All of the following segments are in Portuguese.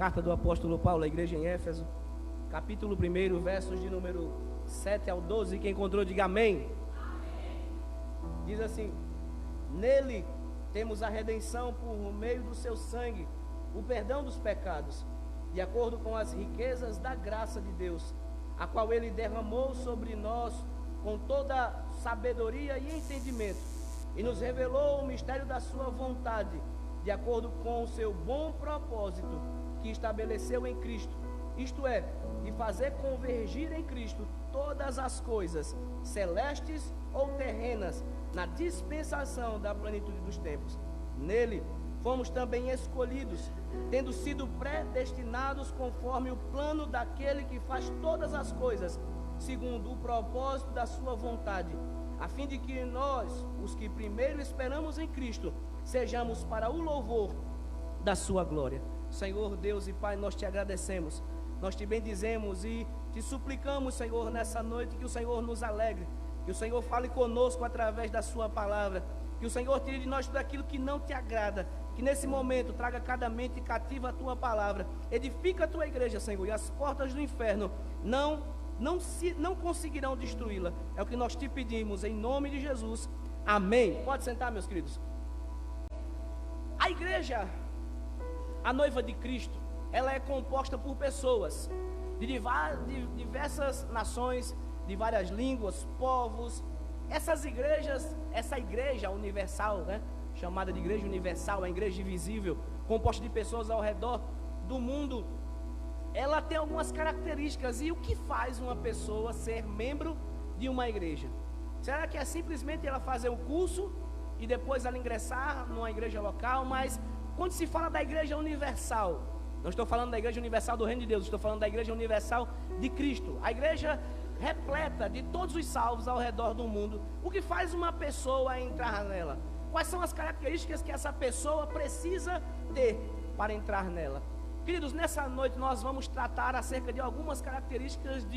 Carta do apóstolo Paulo à igreja em Éfeso, capítulo 1, versos de número 7 ao 12. Quem encontrou, diga amém. Diz assim: nele temos a redenção por meio do seu sangue, o perdão dos pecados, de acordo com as riquezas da graça de Deus, a qual ele derramou sobre nós com toda sabedoria e entendimento, e nos revelou o mistério da sua vontade, de acordo com o seu bom propósito, que estabeleceu em Cristo, isto é, de fazer convergir em Cristo todas as coisas, celestes ou terrenas, na dispensação da plenitude dos tempos. Nele fomos também escolhidos, tendo sido predestinados conforme o plano daquele que faz todas as coisas, segundo o propósito da sua vontade, a fim de que nós, os que primeiro esperamos em Cristo, sejamos para o louvor da sua glória. Senhor Deus e Pai, nós te agradecemos, nós te bendizemos e te suplicamos, Senhor, nessa noite, que o Senhor nos alegre, que o Senhor fale conosco através da sua palavra, que o Senhor tire de nós tudo aquilo que não te agrada, que nesse momento traga cada mente cativa a tua palavra, edifica a tua igreja, Senhor, e as portas do inferno não conseguirão destruí-la. É o que nós te pedimos, em nome de Jesus, amém. Pode sentar, meus queridos. A igreja, a noiva de Cristo, ela é composta por pessoas de diversas nações, de várias línguas, povos. Essas igrejas, essa igreja universal, né, chamada de igreja universal, a igreja invisível, composta de pessoas ao redor do mundo, ela tem algumas características. E o que faz uma pessoa ser membro de uma igreja? Será que é simplesmente ela fazer o curso e depois ela ingressar numa igreja local? Mas quando se fala da igreja universal, não estou falando da igreja universal do reino de Deus, estou falando da igreja universal de Cristo, a igreja repleta de todos os salvos ao redor do mundo. O que faz uma pessoa entrar nela? Quais são as características que essa pessoa precisa ter para entrar nela? Queridos, nessa noite nós vamos tratar acerca de algumas características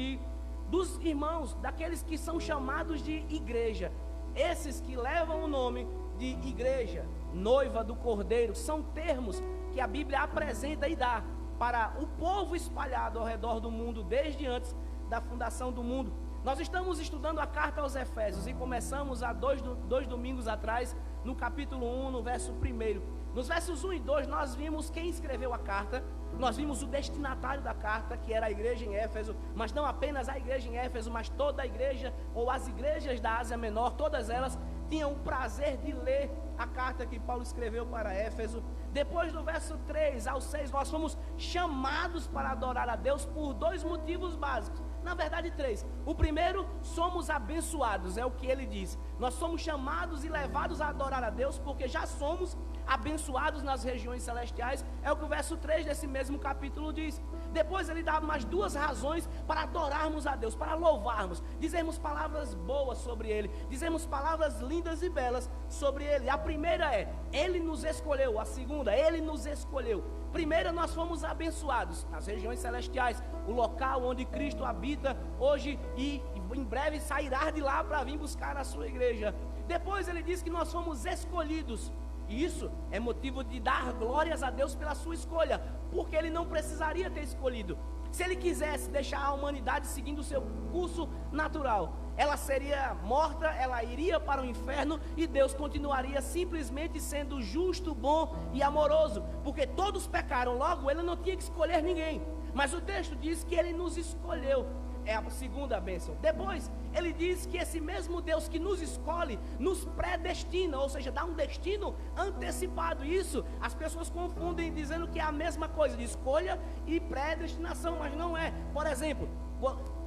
dos irmãos, daqueles que são chamados de igreja. Esses que levam o nome de igreja, noiva do Cordeiro, são termos que a Bíblia apresenta e dá para o povo espalhado ao redor do mundo desde antes da fundação do mundo. Nós estamos estudando a carta aos Efésios e começamos há dois domingos atrás, no capítulo 1, no verso 1. Nos versos 1 e 2 nós vimos quem escreveu a carta, nós vimos o destinatário da carta, que era a igreja em Éfeso, mas não apenas a igreja em Éfeso, mas toda a igreja, ou as igrejas da Ásia Menor, todas elas tinham o prazer de ler a carta que Paulo escreveu para Éfeso. Depois do verso 3 ao 6, nós fomos chamados para adorar a Deus por dois motivos básicos. Na verdade, 3. O primeiro, somos abençoados, é o que ele diz. Nós somos chamados e levados a adorar a Deus porque já somos abençoados nas regiões celestiais. É o que o verso 3 desse mesmo capítulo diz. Depois ele dá mais duas razões para adorarmos a Deus, para louvarmos, dizermos palavras boas sobre Ele, dizermos palavras lindas e belas sobre Ele. A primeira é, Ele nos escolheu. A segunda, Ele nos escolheu. Primeiro, nós fomos abençoados nas regiões celestiais, o local onde Cristo habita hoje, e em breve sairá de lá para vir buscar a sua igreja. Depois ele diz que nós fomos escolhidos. E isso é motivo de dar glórias a Deus pela sua escolha, porque ele não precisaria ter escolhido. Se ele quisesse deixar a humanidade seguindo o seu curso natural, ela seria morta, ela iria para o inferno, e Deus continuaria simplesmente sendo justo, bom e amoroso, porque todos pecaram, logo ele não tinha que escolher ninguém. Mas o texto diz que ele nos escolheu. É a segunda bênção. Depois ele diz que esse mesmo Deus que nos escolhe nos predestina, ou seja, dá um destino antecipado. Isso as pessoas confundem dizendo que é a mesma coisa, de escolha e predestinação, mas não é. Por exemplo,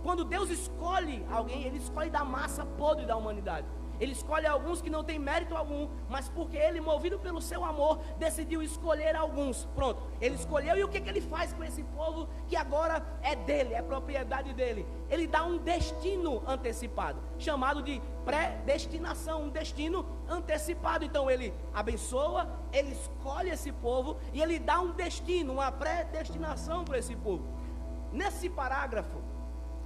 quando Deus escolhe alguém, Ele escolhe da massa podre da humanidade. Ele escolhe alguns que não têm mérito algum, mas porque Ele, movido pelo seu amor, decidiu escolher alguns. Pronto, Ele escolheu, e o que Ele faz com esse povo que agora é dele, é propriedade dele? Ele dá um destino antecipado, chamado de predestinação, um destino antecipado. Então Ele abençoa, Ele escolhe esse povo e Ele dá um destino, uma predestinação para esse povo. Nesse parágrafo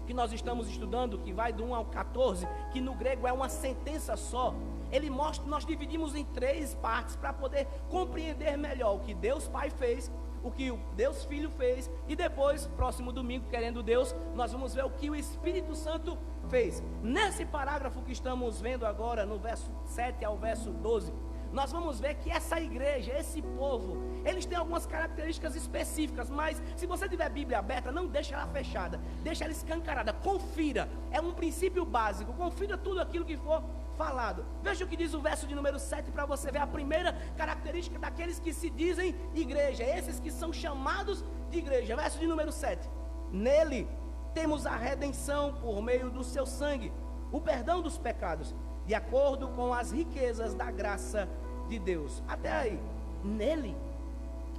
que nós estamos estudando, que vai do 1 ao 14, que no grego é uma sentença só, ele mostra, nós dividimos em 3 partes para poder compreender melhor o que Deus Pai fez, o que o Deus Filho fez, e depois, próximo domingo, querendo Deus, nós vamos ver o que o Espírito Santo fez. Nesse parágrafo que estamos vendo agora, no verso 7 ao verso 12, nós vamos ver que essa igreja, esse povo, eles têm algumas características específicas, mas se você tiver a Bíblia aberta, não deixa ela fechada, deixa ela escancarada, confira, é um princípio básico, confira tudo aquilo que for falado. Veja o que diz o verso de número 7 para você ver a primeira característica daqueles que se dizem igreja, esses que são chamados de igreja. Verso de número 7: nele temos a redenção por meio do seu sangue, o perdão dos pecados, de acordo com as riquezas da graça de Deus. Até aí, nele.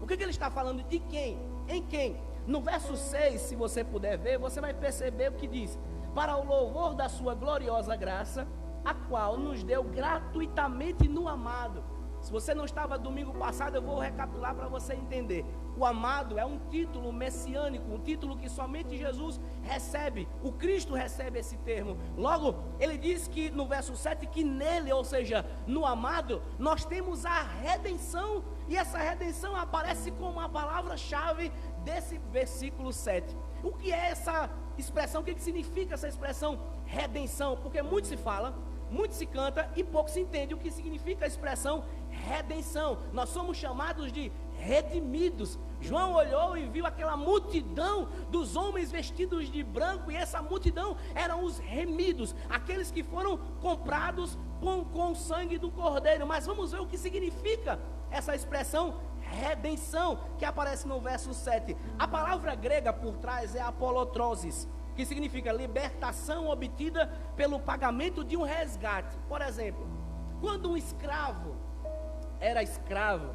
O que ele está falando? De quem? Em quem? No verso 6, se você puder ver, você vai perceber o que diz: para o louvor da sua gloriosa graça, a qual nos deu gratuitamente no amado. Se você não estava domingo passado, eu vou recapitular para você entender. O amado é um título messiânico, um título que somente Jesus recebe. O Cristo recebe esse termo. Logo, ele diz que no verso 7, que nele, ou seja, no amado, nós temos a redenção. E essa redenção aparece como a palavra-chave desse versículo 7. O que é essa expressão? O que significa essa expressão redenção? Porque muito se fala, muito se canta e pouco se entende o que significa a expressão redenção. Nós somos chamados de redimidos. João olhou e viu aquela multidão dos homens vestidos de branco, e essa multidão eram os remidos, aqueles que foram comprados com o sangue do Cordeiro. Mas vamos ver o que significa essa expressão redenção, que aparece no verso 7. A palavra grega por trás é apolotrosis, que significa libertação obtida pelo pagamento de um resgate. Por exemplo, quando um escravo era escravo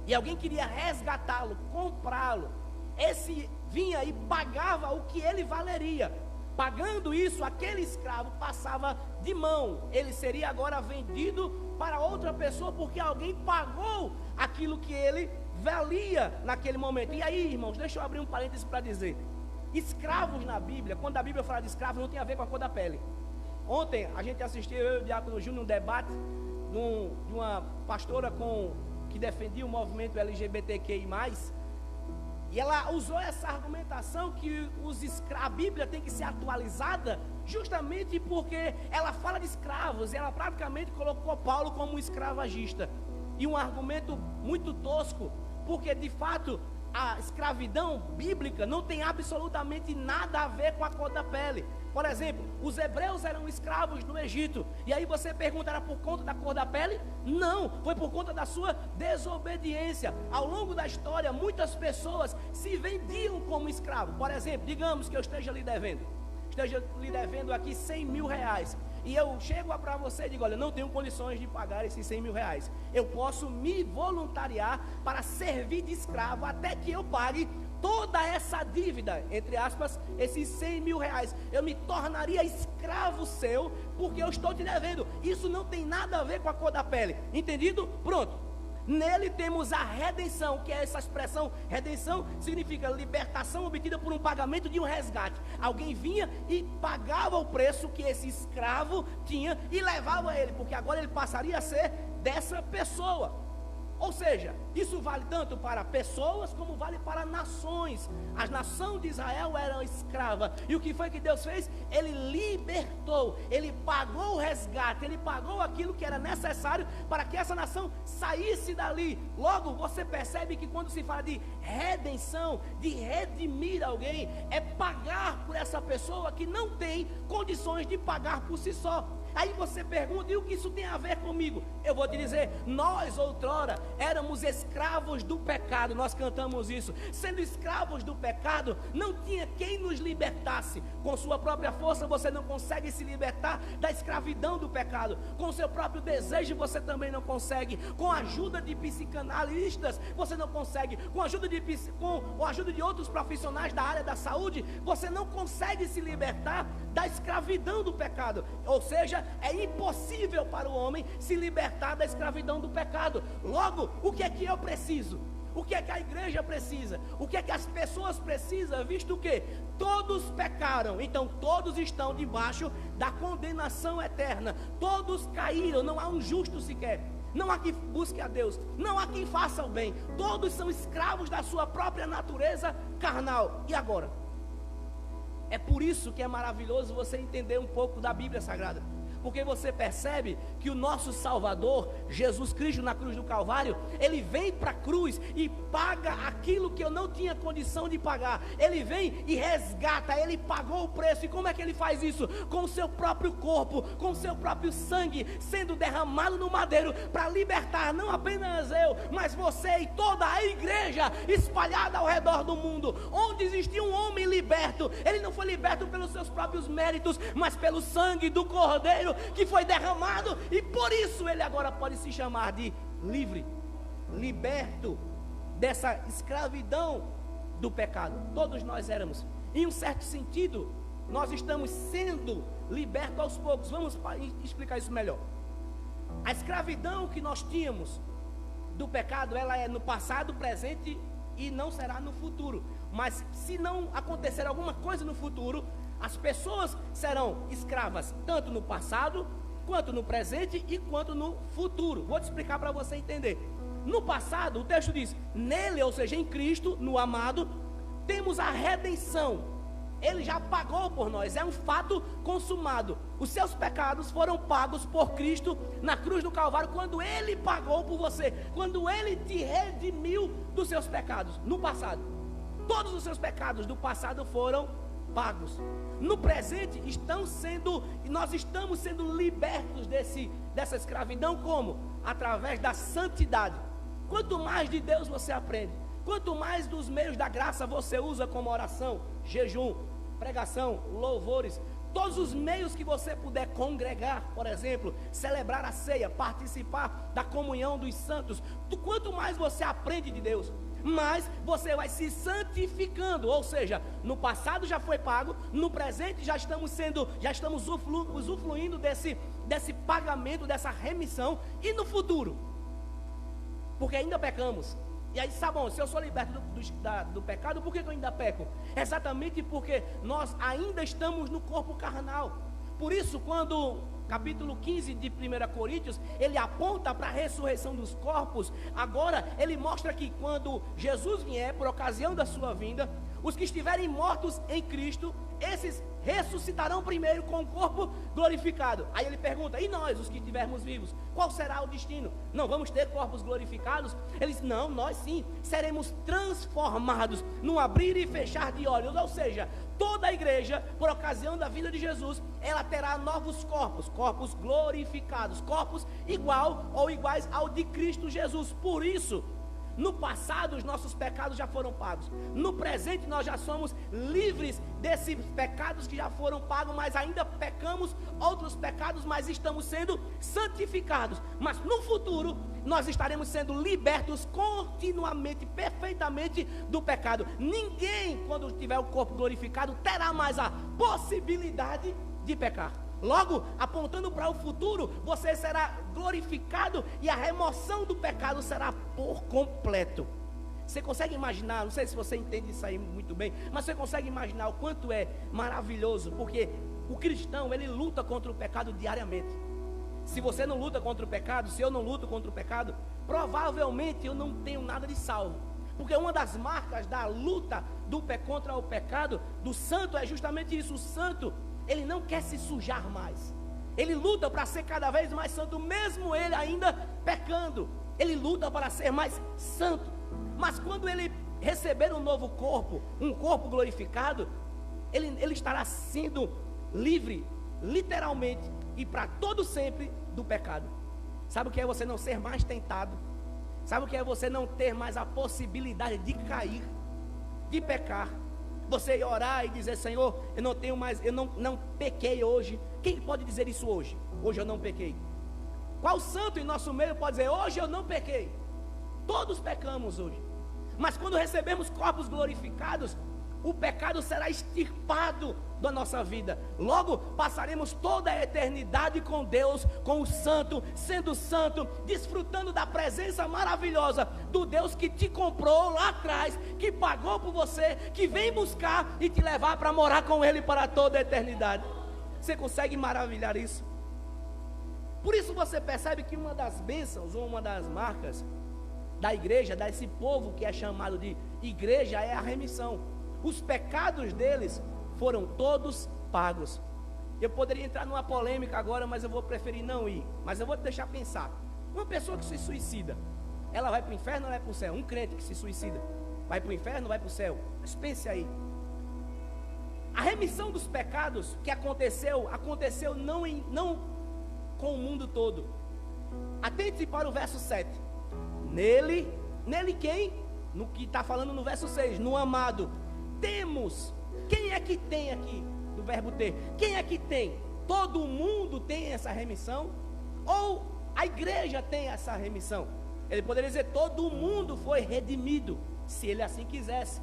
e alguém queria resgatá-lo, comprá-lo, esse vinha e pagava o que ele valeria. Pagando isso, aquele escravo passava de mão, ele seria agora vendido para outra pessoa, porque alguém pagou aquilo que ele valia naquele momento. E aí, irmãos, deixa eu abrir um parênteses para dizer: escravos na Bíblia, quando a Bíblia fala de escravos, não tem a ver com a cor da pele. Ontem a gente assistiu, eu e o Diácono Júnior, um debate de uma pastora que defendia o movimento LGBTQI+, e ela usou essa argumentação que a Bíblia tem que ser atualizada, justamente porque ela fala de escravos, e ela praticamente colocou Paulo como um escravagista. E um argumento muito tosco, porque de fato a escravidão bíblica não tem absolutamente nada a ver com a cor da pele. Por exemplo, os hebreus eram escravos no Egito, e aí você pergunta, era por conta da cor da pele? Não, foi por conta da sua desobediência. Ao longo da história, muitas pessoas se vendiam como escravo. Por exemplo, digamos que eu esteja lhe devendo aqui 100 mil reais, e eu chego para você e digo: olha, eu não tenho condições de pagar esses 100 mil reais, eu posso me voluntariar para servir de escravo até que eu pague toda essa dívida, entre aspas, esses 100 mil reais. Eu me tornaria escravo seu, porque eu estou te devendo. Isso não tem nada a ver com a cor da pele, entendido? Pronto. Nele temos a redenção, que é essa expressão. Redenção significa libertação obtida por um pagamento de um resgate. Alguém vinha e pagava o preço que esse escravo tinha e levava ele, porque agora ele passaria a ser dessa pessoa. Ou seja, isso vale tanto para pessoas como vale para nações. A nação de Israel era escrava, e o que foi que Deus fez? Ele libertou, ele pagou o resgate, ele pagou aquilo que era necessário para que essa nação saísse dali. Logo, você percebe que quando se fala de redenção, de redimir alguém, é pagar por essa pessoa que não tem condições de pagar por si só. Aí você pergunta: e o que isso tem a ver comigo? Eu vou te dizer: nós outrora éramos escravos do pecado. Nós cantamos isso. Sendo escravos do pecado, não tinha quem nos libertasse. Com sua própria força você não consegue se libertar da escravidão do pecado. Com seu próprio desejo você também não consegue. Com a ajuda de psicanalistas você não consegue. Com a ajuda de outros profissionais da área da saúde, você não consegue se libertar da escravidão do pecado. Ou seja, é impossível para o homem se libertar da escravidão do pecado. Logo, o que é que eu preciso? O que é que a igreja precisa? O que é que as pessoas precisam? Visto que todos pecaram, então todos estão debaixo da condenação eterna. Todos caíram, não há um justo sequer. não há quem busque a Deus, não há quem faça o bem. Todos são escravos da sua própria natureza carnal. E agora? É por isso que é maravilhoso você entender um pouco da Bíblia Sagrada. Porque você percebe que o nosso Salvador, Jesus Cristo na cruz do Calvário, Ele vem para a cruz e paga aquilo que eu não tinha condição de pagar. Ele vem e resgata, Ele pagou o preço. E como é que Ele faz isso? Com o seu próprio corpo, com o seu próprio sangue, sendo derramado no madeiro, para libertar não apenas eu, mas você e toda a igreja espalhada ao redor do mundo. Onde existia um homem liberto, ele não foi liberto pelos seus próprios méritos, mas pelo sangue do Cordeiro que foi derramado, e por isso ele agora pode se chamar de livre, liberto dessa escravidão do pecado. Todos nós éramos, em um certo sentido, nós estamos sendo libertos aos poucos. Vamos explicar isso melhor. A escravidão que nós tínhamos do pecado, ela é no passado, presente e não será no futuro. Mas se não acontecer alguma coisa no futuro, as pessoas serão escravas tanto no passado, quanto no presente e quanto no futuro. Vou te explicar para você entender. No passado, o texto diz: nele, ou seja, em Cristo, no amado, temos a redenção. Ele já pagou por nós, é um fato consumado. Os seus pecados foram pagos por Cristo na cruz do Calvário, quando Ele pagou por você, quando Ele te redimiu dos seus pecados. No passado, todos os seus pecados do passado foram pagos. No presente nós estamos sendo libertos dessa escravidão. Como? Através da santidade. Quanto mais de Deus você aprende, quanto mais dos meios da graça você usa, como oração, jejum, pregação, louvores, todos os meios que você puder congregar, por exemplo, celebrar a ceia, participar da comunhão dos santos, quanto mais você aprende de Deus, mas você vai se santificando. Ou seja, no passado já foi pago, no presente já estamos usufruindo desse pagamento, dessa remissão, e no futuro, porque ainda pecamos. E aí, tá bom, se eu sou liberto do pecado, por que eu ainda peco? Exatamente porque nós ainda estamos no corpo carnal. Por isso, quando capítulo 15 de 1 Coríntios, ele aponta para a ressurreição dos corpos. Agora, ele mostra que quando Jesus vier, por ocasião da sua vinda, os que estiverem mortos em Cristo, esses ressuscitarão primeiro com o corpo glorificado. Aí ele pergunta: e nós, os que estivermos vivos, qual será o destino? Não vamos ter corpos glorificados? Eles: não, nós sim, seremos transformados num abrir e fechar de olhos. Ou seja, toda a igreja, por ocasião da vinda de Jesus, ela terá novos corpos, corpos glorificados, corpos igual ou iguais ao de Cristo Jesus. Por isso, no passado os nossos pecados já foram pagos, no presente nós já somos livres desses pecados que já foram pagos, mas ainda pecamos outros pecados, mas estamos sendo santificados. Mas no futuro nós estaremos sendo libertos continuamente, perfeitamente do pecado. Ninguém, quando tiver o corpo glorificado, terá mais a possibilidade de pecar. Logo, apontando para o futuro, você será glorificado e a remoção do pecado será por completo. Você consegue imaginar? Não sei se você entende isso aí muito bem, mas você consegue imaginar o quanto é maravilhoso, porque o cristão, ele luta contra o pecado diariamente. Se você não luta contra o pecado, se eu não luto contra o pecado, provavelmente eu não tenho nada de salvo. Porque uma das marcas da luta contra o pecado do santo é justamente isso. O santo, ele não quer se sujar mais. Ele luta para ser cada vez mais santo, mesmo ele ainda pecando. Ele luta para ser mais santo. Mas quando ele receber um novo corpo, um corpo glorificado, ele estará sendo livre, literalmente, e para todo sempre do pecado. Sabe o que é você não ser mais tentado? Sabe o que é você não ter mais a possibilidade de cair, de pecar? Você orar e dizer: Senhor, eu não tenho mais, eu não pequei hoje. Quem pode dizer isso hoje? Hoje eu não pequei. Qual santo em nosso meio pode dizer: hoje eu não pequei? Todos pecamos hoje. Mas quando recebemos corpos glorificados, o pecado será extirpado da nossa vida. Logo, passaremos toda a eternidade com Deus, com o santo, sendo santo, desfrutando da presença maravilhosa do Deus que te comprou lá atrás, que pagou por você, que vem buscar e te levar para morar com Ele para toda a eternidade. Você consegue maravilhar isso? Por isso você percebe que uma das bênçãos, ou uma das marcas da igreja, desse povo que é chamado de igreja, é a remissão. Os pecados deles foram todos pagos. Eu poderia entrar numa polêmica agora, mas eu vou preferir não ir. Mas eu vou te deixar pensar. Uma pessoa que se suicida, ela vai para o inferno ou vai para o céu? Um crente que se suicida, vai para o inferno ou vai para o céu? Mas pense aí. A remissão dos pecados que aconteceu não com o mundo todo. Atente para o verso 7. Nele quem? No que está falando no verso 6, no amado. Temos. Quem é que tem aqui? Do verbo ter. Quem é que tem? Todo mundo tem essa remissão? Ou a igreja tem essa remissão? Ele poderia dizer, todo mundo foi redimido, se ele assim quisesse.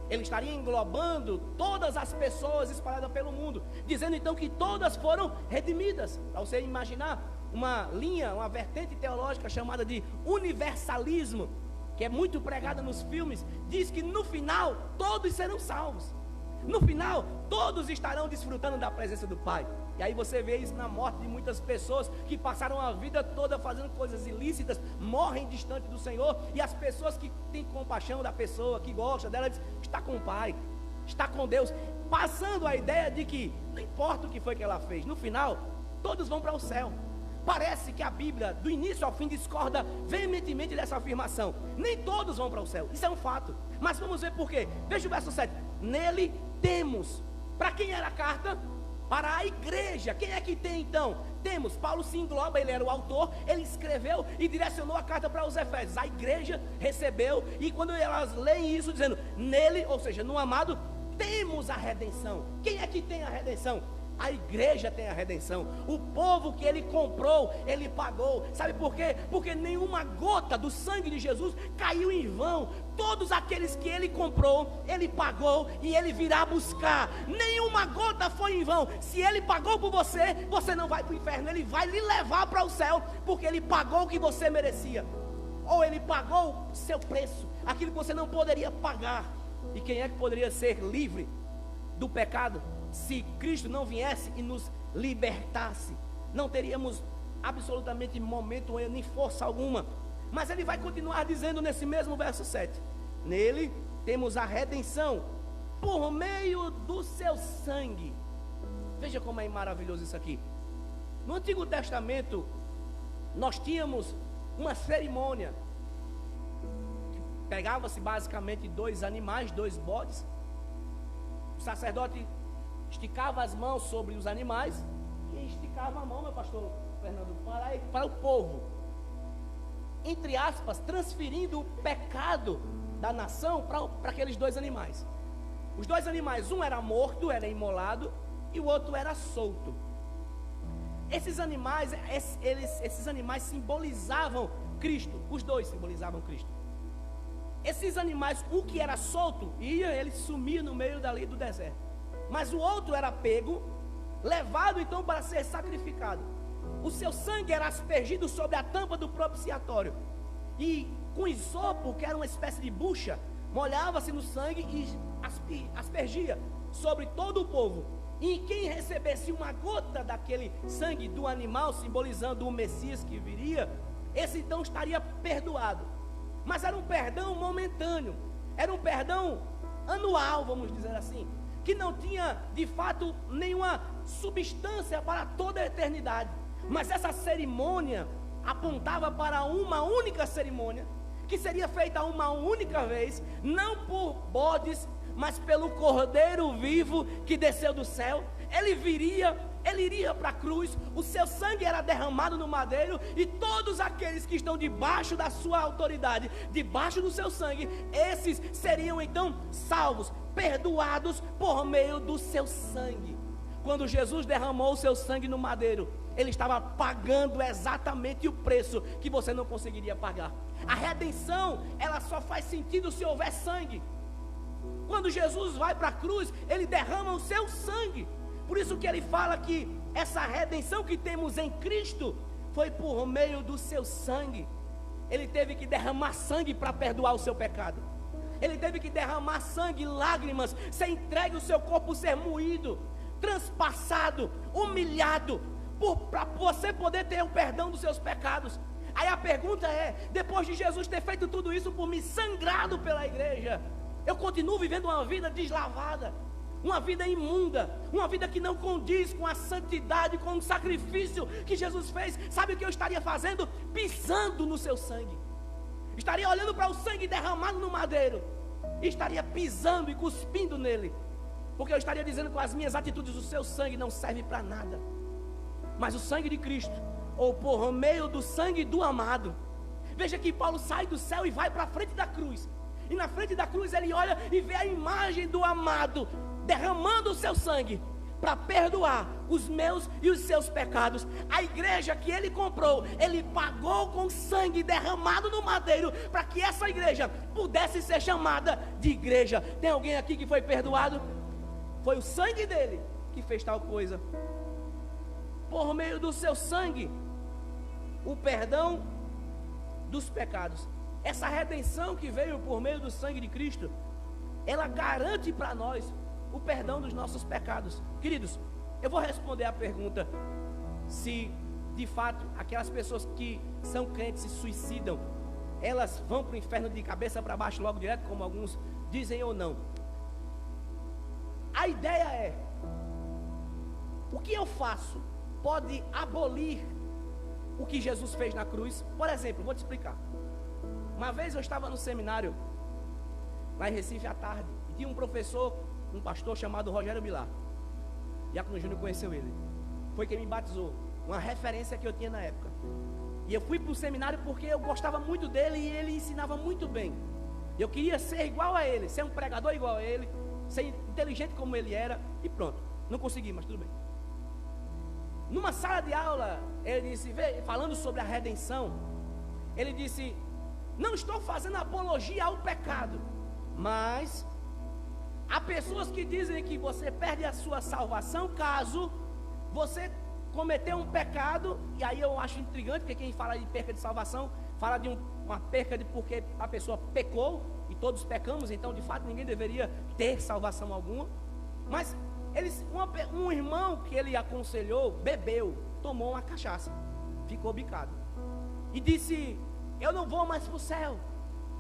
Ele estaria englobando todas as pessoas espalhadas pelo mundo, dizendo então que todas foram redimidas. Para você imaginar uma linha, uma vertente teológica chamada de universalismo, que é muito pregada nos filmes, diz que no final todos serão salvos. No final todos estarão desfrutando da presença do Pai. E aí você vê isso na morte de muitas pessoas que passaram a vida toda fazendo coisas ilícitas, morrem distante do Senhor, e as pessoas que têm compaixão da pessoa, que gosta dela, dizem, está com o Pai, está com Deus, passando a ideia de que não importa o que foi que ela fez, no final todos vão para o céu. Parece que a Bíblia, do início ao fim, discorda veementemente dessa afirmação. Nem todos vão para o céu, isso é um fato. Mas vamos ver por quê. Veja o verso 7. Nele temos. Para quem era a carta? Para a igreja. Quem é que tem então? Temos. Paulo se engloba, ele era o autor, ele escreveu e direcionou a carta para os Efésios. A igreja recebeu, e quando elas leem isso, dizendo, nele, ou seja, no amado, temos a redenção. Quem é que tem a redenção? A igreja tem a redenção. O povo que ele comprou, ele pagou. Sabe por quê? Porque nenhuma gota do sangue de Jesus caiu em vão. Todos aqueles que ele comprou, ele pagou e ele virá buscar. Nenhuma gota foi em vão. Se ele pagou por você, você não vai para o inferno, ele vai lhe levar para o céu, porque ele pagou o que você merecia. Ou ele pagou o seu preço, aquilo que você não poderia pagar. E quem é que poderia ser livre do pecado? Se Cristo não viesse e nos libertasse, não teríamos absolutamente momento nem força alguma. Mas ele vai continuar dizendo nesse mesmo verso 7: nele temos a redenção por meio do seu sangue. Veja como é maravilhoso isso aqui. No Antigo Testamento nós tínhamos uma cerimônia. Pegava-se basicamente 2 animais, 2 bodes. O sacerdote esticava as mãos sobre os animais e esticava a mão, meu pastor Fernando, para o povo, entre aspas, transferindo o pecado da nação para aqueles 2 animais. Os 2 animais, um era morto, era imolado, e o outro era solto. Esses animais simbolizavam Cristo. Os 2 simbolizavam Cristo. Esses animais, o que era solto, ele sumia no meio dali do deserto. Mas o outro era pego, levado então para ser sacrificado. O seu sangue era aspergido sobre a tampa do propiciatório. E com isopo, que era uma espécie de bucha, molhava-se no sangue e aspergia sobre todo o povo. E quem recebesse uma gota daquele sangue do animal, simbolizando o Messias que viria, esse então estaria perdoado. Mas era um perdão momentâneo, era um perdão anual, vamos dizer assim, que não tinha de fato nenhuma substância para toda a eternidade. Mas essa cerimônia apontava para uma única cerimônia, que seria feita uma única vez, não por bodes, mas pelo Cordeiro vivo que desceu do céu. Ele iria para a cruz, o seu sangue era derramado no madeiro, e todos aqueles que estão debaixo da sua autoridade, debaixo do seu sangue, esses seriam então salvos, perdoados por meio do seu sangue. Quando Jesus derramou o seu sangue no madeiro, ele estava pagando exatamente o preço que você não conseguiria pagar. A redenção, ela só faz sentido se houver sangue. Quando Jesus vai para a cruz, ele derrama o seu sangue. Por isso que ele fala que essa redenção que temos em Cristo foi por meio do seu sangue. Ele teve que derramar sangue para perdoar o seu pecado. Ele teve que derramar sangue, lágrimas, ser entregue o seu corpo, ser moído, transpassado, humilhado, para você poder ter o perdão dos seus pecados. Aí a pergunta é, depois de Jesus ter feito tudo isso por mim, sangrado pela igreja, eu continuo vivendo uma vida deslavada, uma vida imunda, uma vida que não condiz com a santidade, com o sacrifício que Jesus fez. Sabe o que eu estaria fazendo? Pisando no seu sangue. Estaria olhando para o sangue derramado no madeiro e estaria pisando e cuspindo nele, porque eu estaria dizendo que as minhas atitudes, o seu sangue não serve para nada. Mas o sangue de Cristo, ou por meio do sangue do amado. Veja que Paulo sai do céu e vai para a frente da cruz, e na frente da cruz ele olha e vê a imagem do amado derramando o seu sangue para perdoar os meus e os seus pecados. A igreja que ele comprou, ele pagou com sangue derramado no madeiro, para que essa igreja pudesse ser chamada de igreja. Tem alguém aqui que foi perdoado? Foi o sangue dele que fez tal coisa. Por meio do seu sangue, o perdão dos pecados. Essa redenção que veio por meio do sangue de Cristo, ela garante para nós o perdão dos nossos pecados. Queridos, eu vou responder a pergunta se de fato aquelas pessoas que são crentes se suicidam, elas vão para o inferno de cabeça para baixo logo direto, como alguns dizem, ou não. A ideia é, o que eu faço pode abolir o que Jesus fez na cruz? Por exemplo, vou te explicar. Uma vez eu estava no seminário lá em Recife à tarde, e tinha um professor, um pastor chamado Rogério Bilar. Diácono Júnior conheceu ele, foi quem me batizou, uma referência que eu tinha na época. E eu fui para o seminário porque eu gostava muito dele e ele ensinava muito bem. Eu queria ser igual a ele, ser um pregador igual a ele, ser inteligente como ele era, e pronto. Não consegui, mas tudo bem. Numa sala de aula, ele disse, falando sobre a redenção, ele disse: não estou fazendo apologia ao pecado, mas há pessoas que dizem que você perde a sua salvação caso você cometeu um pecado. E aí eu acho intrigante, porque quem fala de perca de salvação fala de uma perca de porque a pessoa pecou, e todos pecamos, então de fato ninguém deveria ter salvação alguma. Mas um irmão que ele aconselhou bebeu, tomou uma cachaça, ficou bicado e disse: eu não vou mais para o céu,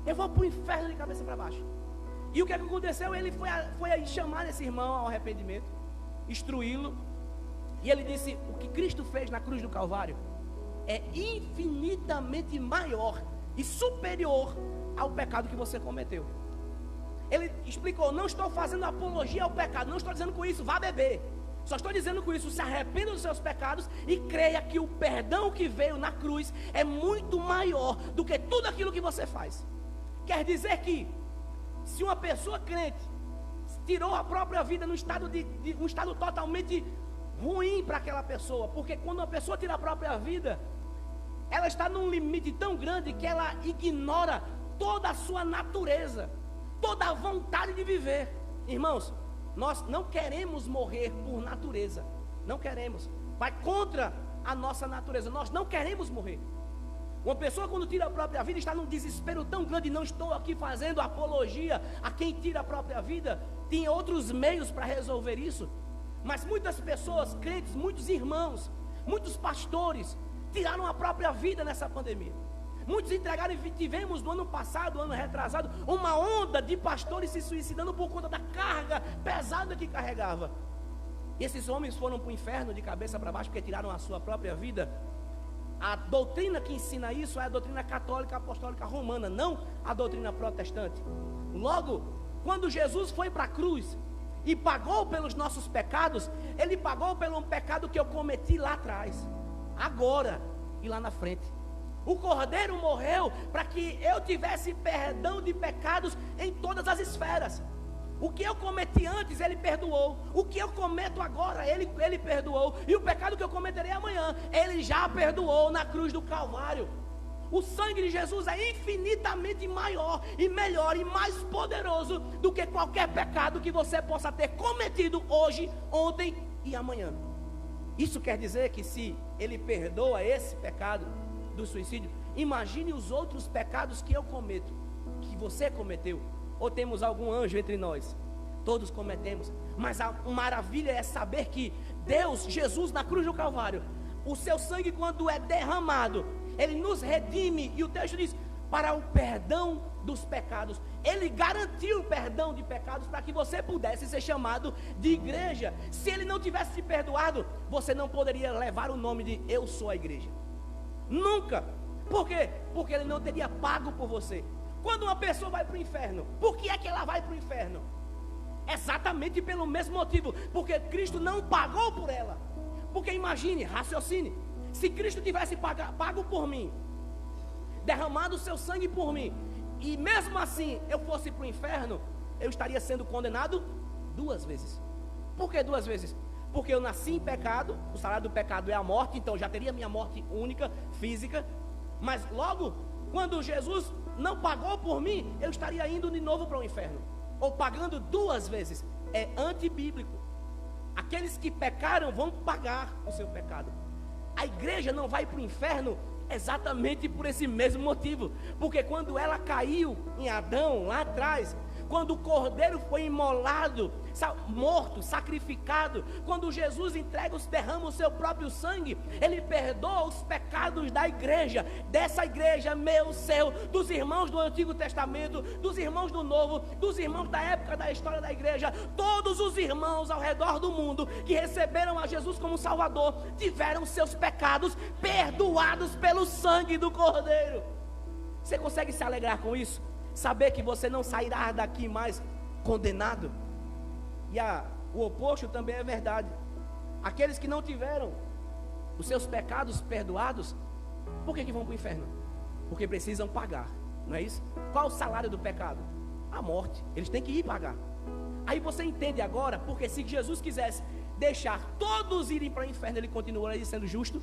eu vou para o inferno de cabeça para baixo. E o que aconteceu? Ele foi aí chamar esse irmão ao arrependimento, instruí-lo, e ele disse: o que Cristo fez na cruz do Calvário é infinitamente maior e superior ao pecado que você cometeu. Ele explicou: não estou fazendo apologia ao pecado, não estou dizendo com isso vá beber, só estou dizendo com isso, se arrependa dos seus pecados e creia que o perdão que veio na cruz é muito maior do que tudo aquilo que você faz. Quer dizer que se uma pessoa crente tirou a própria vida num estado totalmente ruim para aquela pessoa, porque quando uma pessoa tira a própria vida, ela está num limite tão grande que ela ignora toda a sua natureza, toda a vontade de viver. Irmãos, nós não queremos morrer por natureza, não queremos, vai contra a nossa natureza, nós não queremos morrer. Uma pessoa quando tira a própria vida está num desespero tão grande. Não estou aqui fazendo apologia a quem tira a própria vida, tem outros meios para resolver isso, mas muitas pessoas crentes, muitos irmãos, muitos pastores tiraram a própria vida nessa pandemia. Muitos entregaram, e tivemos no ano passado, ano retrasado, uma onda de pastores se suicidando por conta da carga pesada que carregava. E esses homens foram para o inferno de cabeça para baixo porque tiraram a sua própria vida. A doutrina que ensina isso é a doutrina católica apostólica romana, não a doutrina protestante. Logo, quando Jesus foi para a cruz e pagou pelos nossos pecados, ele pagou pelo pecado que eu cometi lá atrás, agora e lá na frente. O Cordeiro morreu para que eu tivesse perdão de pecados em todas as esferas. O que eu cometi antes, Ele perdoou. O que eu cometo agora, Ele perdoou. E o pecado que eu cometerei amanhã, Ele já perdoou na cruz do Calvário. O sangue de Jesus é infinitamente maior e melhor e mais poderoso do que qualquer pecado que você possa ter cometido hoje, ontem e amanhã. Isso quer dizer que se Ele perdoa esse pecado do suicídio, imagine os outros pecados que eu cometo, que você cometeu. Ou temos algum anjo entre nós? Todos cometemos. Mas a maravilha é saber que Deus, Jesus na cruz do Calvário, O seu sangue, quando é derramado, ele nos redime. E o texto diz, para o perdão dos pecados. Ele garantiu o perdão de pecados para que você pudesse ser chamado de igreja. Se ele não tivesse te perdoado, você não poderia levar o nome de eu sou a igreja. Nunca. Por quê? Porque ele não teria pago por você. Quando uma pessoa vai para o inferno, por que é que ela vai para o inferno? Exatamente pelo mesmo motivo, porque Cristo não pagou por ela. Porque imagine, raciocine, se Cristo tivesse pago por mim, derramado o seu sangue por mim, e mesmo assim eu fosse para o inferno, eu estaria sendo condenado 2 vezes. Por que 2 vezes? Porque eu nasci em pecado, o salário do pecado é a morte, então já teria minha morte única, física. Mas logo, quando Jesus não pagou por mim, eu estaria indo de novo para o inferno, ou pagando 2 vezes. É antibíblico. Aqueles que pecaram vão pagar o seu pecado. A igreja não vai para o inferno exatamente por esse mesmo motivo, porque quando ela caiu em Adão lá atrás, quando o cordeiro foi imolado, morto, sacrificado, quando Jesus derrama o seu próprio sangue, ele perdoa os pecados da igreja, dessa igreja, meu, seu, dos irmãos do Antigo Testamento, dos irmãos do Novo, dos irmãos da época da história da igreja. Todos os irmãos ao redor do mundo que receberam a Jesus como Salvador, tiveram seus pecados perdoados pelo sangue do cordeiro. Você consegue se alegrar com isso? Saber que você não sairá daqui mais condenado? E o oposto também é verdade. Aqueles que não tiveram os seus pecados perdoados, por que vão para o inferno? Porque precisam pagar, não é isso? Qual o salário do pecado? A morte. Eles têm que ir pagar. Aí você entende agora, porque se Jesus quisesse deixar todos irem para o inferno, ele continuaria sendo justo?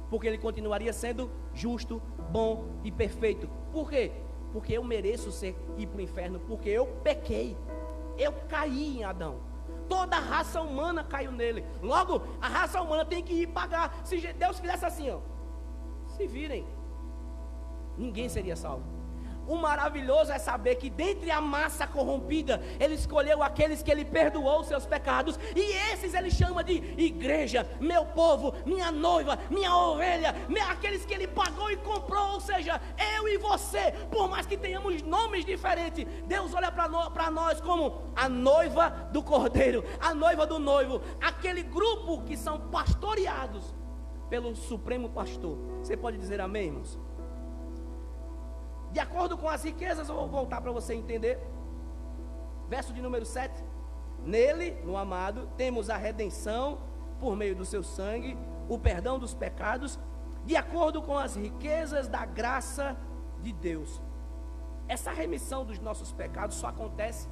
Porque ele continuaria sendo justo, bom e perfeito. Por quê? Porque eu mereço ir para o inferno, porque eu pequei, eu caí em Adão, toda a raça humana caiu nele. Logo, a raça humana tem que ir pagar. Se Deus fizesse assim, ó, se virem, ninguém seria salvo. O maravilhoso é saber que dentre a massa corrompida, ele escolheu aqueles que ele perdoou os seus pecados, e esses ele chama de igreja, meu povo, minha noiva, minha ovelha, aqueles que ele pagou e comprou. Ou seja, eu e você, por mais que tenhamos nomes diferentes, Deus olha para nós como a noiva do cordeiro, a noiva do noivo, aquele grupo que são pastoreados pelo supremo pastor. Você pode dizer amém, irmãos? De acordo com as riquezas, eu vou voltar para você entender. Verso de número 7. Nele, no amado, temos a redenção por meio do seu sangue, o perdão dos pecados, de acordo com as riquezas da graça de Deus. Essa remissão dos nossos pecados só acontece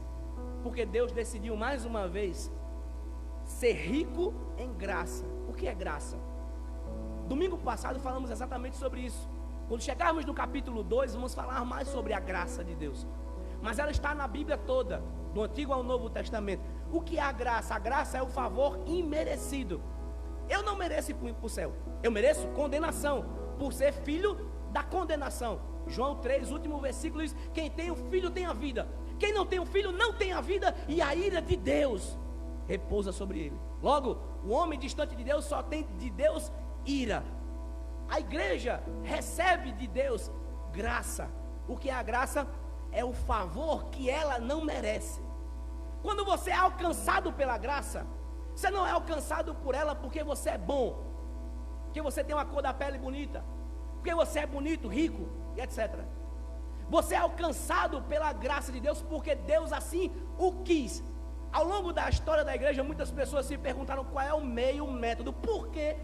porque Deus decidiu mais uma vez ser rico em graça. O que é graça? Domingo passado falamos exatamente sobre isso. Quando chegarmos no capítulo 2, vamos falar mais sobre a graça de Deus. Mas ela está na Bíblia toda, do Antigo ao Novo Testamento. O que é a graça? A graça é o favor imerecido. Eu não mereço ir para o céu. Eu mereço condenação, por ser filho da condenação. João 3, último versículo diz: quem tem o filho tem a vida. Quem não tem o filho não tem a vida, e a ira de Deus repousa sobre ele. Logo, o homem distante de Deus só tem de Deus ira. A igreja recebe de Deus graça. O que é a graça? É o favor que ela não merece. Quando você é alcançado pela graça, você não é alcançado por ela porque você é bom, porque você tem uma cor da pele bonita, porque você é bonito, rico e etc. Você é alcançado pela graça de Deus porque Deus assim o quis. Ao longo da história da igreja, muitas pessoas se perguntaram qual é o meio, o método, por que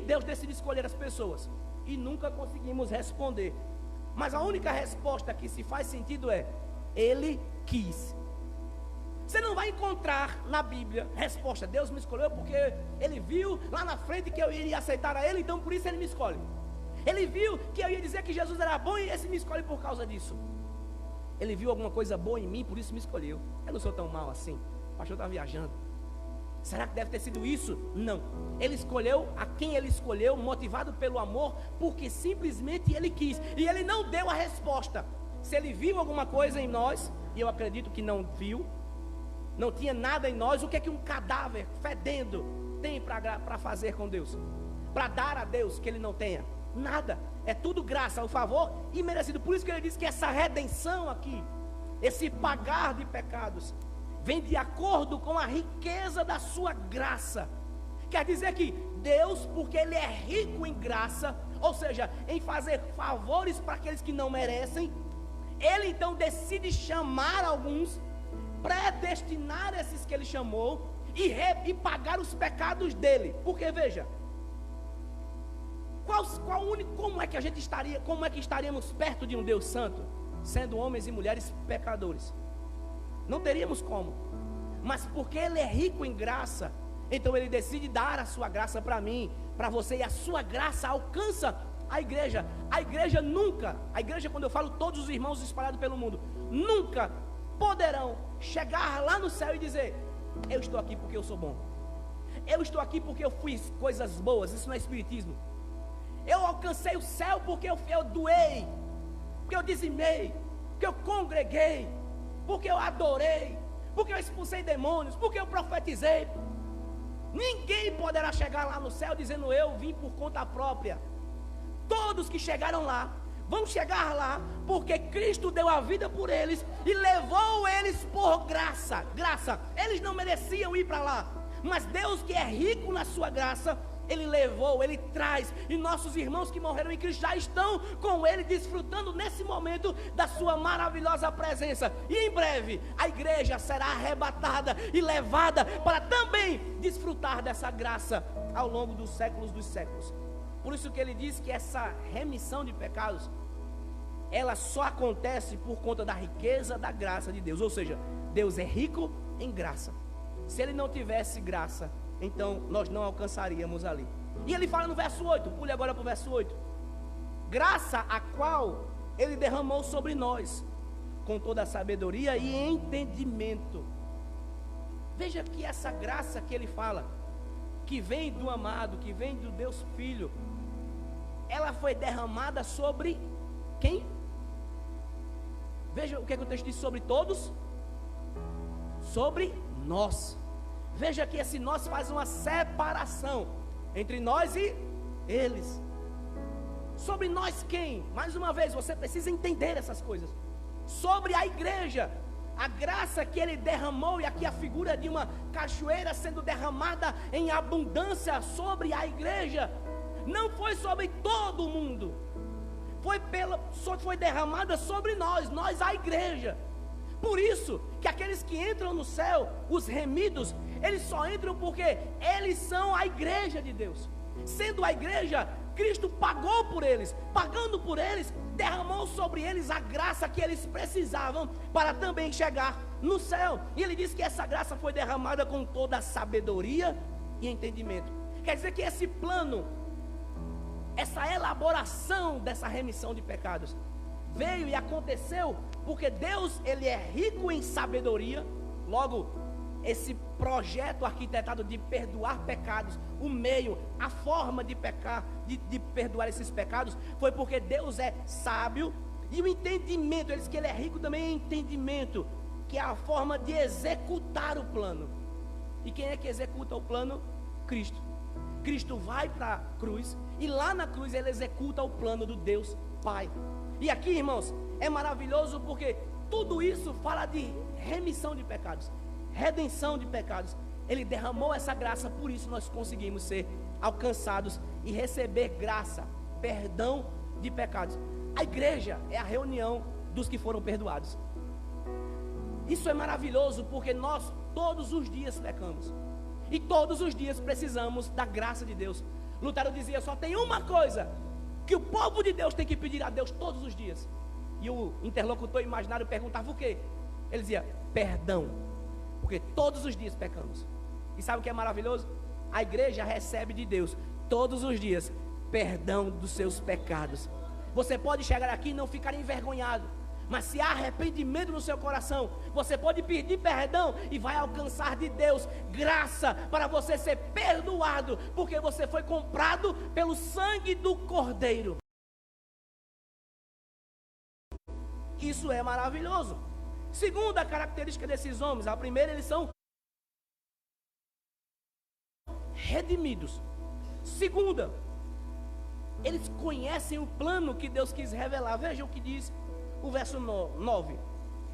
Deus decide escolher as pessoas, e nunca conseguimos responder. Mas a única resposta que se faz sentido é: Ele quis. Você não vai encontrar na Bíblia resposta: Deus me escolheu porque Ele viu lá na frente que eu iria aceitar a Ele, então por isso Ele me escolhe. Ele viu que eu ia dizer que Jesus era bom e esse me escolhe por causa disso. Ele viu alguma coisa boa em mim, por isso me escolheu. Eu não sou tão mal assim. O pastor está viajando. Será que deve ter sido isso? Não. Ele escolheu a quem ele escolheu, motivado pelo amor, porque simplesmente ele quis. E ele não deu a resposta. Se ele viu alguma coisa em nós, e eu acredito que não viu, não tinha nada em nós, o que é que um cadáver fedendo tem para fazer com Deus? para dar a Deus que ele não tenha. Nada. É tudo graça, o favor imerecido. Por isso que ele diz que essa redenção aqui, esse pagar de pecados, vem de acordo com a riqueza da sua graça. Quer dizer que Deus, porque ele é rico em graça, ou seja, em fazer favores para aqueles que não merecem, ele então decide chamar alguns, predestinar esses que ele chamou e pagar os pecados dele. Porque veja, como é que estaríamos perto de um Deus santo, sendo homens e mulheres pecadores? Não teríamos como. Mas porque ele é rico em graça, então ele decide dar a sua graça para mim, para você, e a sua graça alcança a igreja. A igreja nunca, quando eu falo todos os irmãos espalhados pelo mundo, nunca poderão chegar lá no céu e dizer: eu estou aqui porque eu sou bom, eu estou aqui porque eu fiz coisas boas. Isso não é espiritismo. Eu alcancei o céu porque eu doei, porque eu dizimei, porque eu congreguei, porque eu adorei, porque eu expulsei demônios, porque eu profetizei. Ninguém poderá chegar lá no céu dizendo: eu vim por conta própria. Todos que chegaram lá vão chegar lá porque Cristo deu a vida por eles e levou eles por graça. Eles não mereciam ir para lá, mas Deus, que é rico na sua graça, ele levou, ele traz, e nossos irmãos que morreram em Cristo já estão com ele, desfrutando nesse momento da sua maravilhosa presença. E em breve a igreja será arrebatada e levada para também desfrutar dessa graça ao longo dos séculos dos séculos. Por isso que ele diz que essa remissão de pecados, ela só acontece por conta da riqueza da graça de Deus. Ou seja, Deus é rico em graça. Se ele não tivesse graça, então nós não alcançaríamos ali. E ele fala no verso 8, pule agora para o verso 8: graça a qual ele derramou sobre nós, com toda a sabedoria e entendimento. Veja que essa graça que ele fala, que vem do amado, que vem do Deus Filho, ela foi derramada sobre quem? Veja o que o texto diz: sobre todos, sobre nós. Veja que esse nós faz uma separação entre nós e eles. Sobre nós quem? Mais uma vez, você precisa entender essas coisas. Sobre a igreja, a graça que ele derramou, e aqui a figura de uma cachoeira sendo derramada em abundância sobre a igreja, não foi sobre todo mundo, foi derramada sobre nós a igreja. Por isso que aqueles que entram no céu, os remidos, eles só entram porque eles são a igreja de Deus. Sendo a igreja, Cristo pagou por eles. Pagando por eles, derramou sobre eles a graça que eles precisavam para também chegar no céu. E ele diz que essa graça foi derramada com toda a sabedoria e entendimento. Quer dizer que esse plano, essa elaboração dessa remissão de pecados, veio e aconteceu porque Deus, ele é rico em sabedoria. Logo, esse projeto arquitetado de perdoar pecados, o meio, a forma de pecar, de perdoar esses pecados, foi porque Deus é sábio. E o entendimento, ele diz que ele é rico também em entendimento, que é a forma de executar o plano. E quem é que executa o plano? Cristo. Cristo vai para a cruz, e lá na cruz ele executa o plano do Deus Pai. E aqui, irmãos, é maravilhoso porque tudo isso fala de remissão de pecados, redenção de pecados. Ele derramou essa graça, por isso nós conseguimos ser alcançados e receber graça, perdão de pecados. A igreja é a reunião dos que foram perdoados. Isso é maravilhoso porque nós todos os dias pecamos e todos os dias precisamos da graça de Deus. Lutero dizia: só tem uma coisa que o povo de Deus tem que pedir a Deus todos os dias. E o interlocutor imaginário perguntava o quê? Ele dizia: perdão, porque todos os dias pecamos. E sabe o que é maravilhoso? A igreja recebe de Deus todos os dias perdão dos seus pecados. Você pode chegar aqui e não ficar envergonhado, mas se há arrependimento no seu coração, você pode pedir perdão e vai alcançar de Deus graça para você ser perdoado, porque você foi comprado pelo sangue do Cordeiro. Isso é maravilhoso. Segunda característica desses homens: a primeira, eles são redimidos. Segunda, eles conhecem o plano que Deus quis revelar. Veja o que diz o verso 9.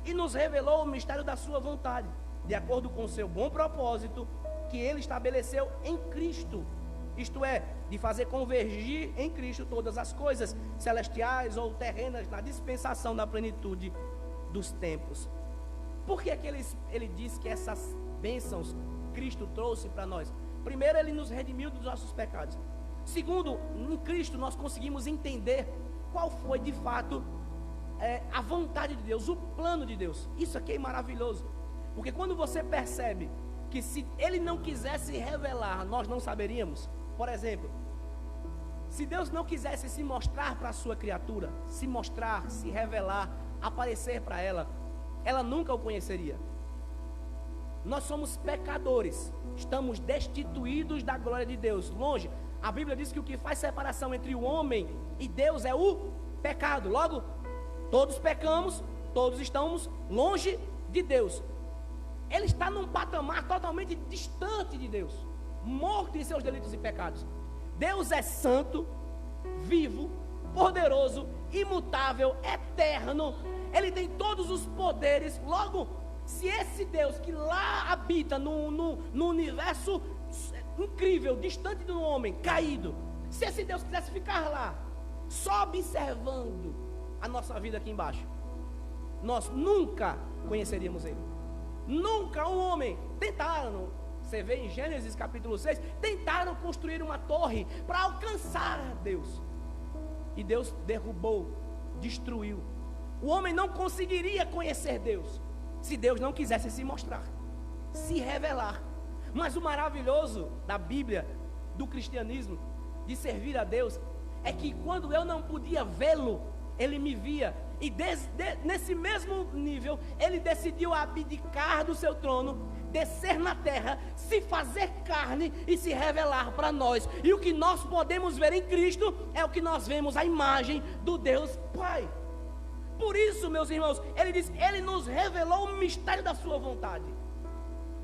E nos revelou o mistério da sua vontade, de acordo com o seu bom propósito, que ele estabeleceu em Cristo. Isto é, de fazer convergir em Cristo todas as coisas, celestiais ou terrenas, na dispensação da plenitude dos tempos. Por que é que ele diz que essas bênçãos Cristo trouxe para nós? Primeiro, ele nos redimiu dos nossos pecados. Segundo, em Cristo nós conseguimos entender qual foi de fato a vontade de Deus, o plano de Deus. Isso aqui é maravilhoso, porque quando você percebe que se ele não quisesse revelar, nós não saberíamos. Por exemplo, se Deus não quisesse se mostrar para a sua criatura, se mostrar, se revelar, aparecer para ela, ela nunca o conheceria. Nós somos pecadores, estamos destituídos da glória de Deus, longe. A Bíblia diz que o que faz separação entre o homem e Deus é o pecado. Logo, todos pecamos, todos estamos longe de Deus. Ele está num patamar totalmente distante de Deus, morto em seus delitos e pecados. Deus é santo, vivo, poderoso, imutável, eterno. Ele tem todos os poderes. Logo, se esse Deus que lá habita no universo incrível, distante do homem, caído, se esse Deus quisesse ficar lá, só observando a nossa vida aqui embaixo, nós nunca conheceríamos Ele. Nunca um homem, tentaram, você vê em Gênesis capítulo 6, tentaram construir uma torre para alcançar Deus, e Deus derrubou, destruiu. O homem não conseguiria conhecer Deus, se Deus não quisesse se mostrar, se revelar. Mas o maravilhoso da Bíblia, do cristianismo, de servir a Deus, é que quando eu não podia vê-lo, Ele me via. E nesse mesmo nível, Ele decidiu abdicar do seu trono, descer na terra, se fazer carne e se revelar para nós. E o que nós podemos ver em Cristo é o que nós vemos, a imagem do Deus Pai. Por isso, meus irmãos, Ele diz, Ele nos revelou o mistério da sua vontade.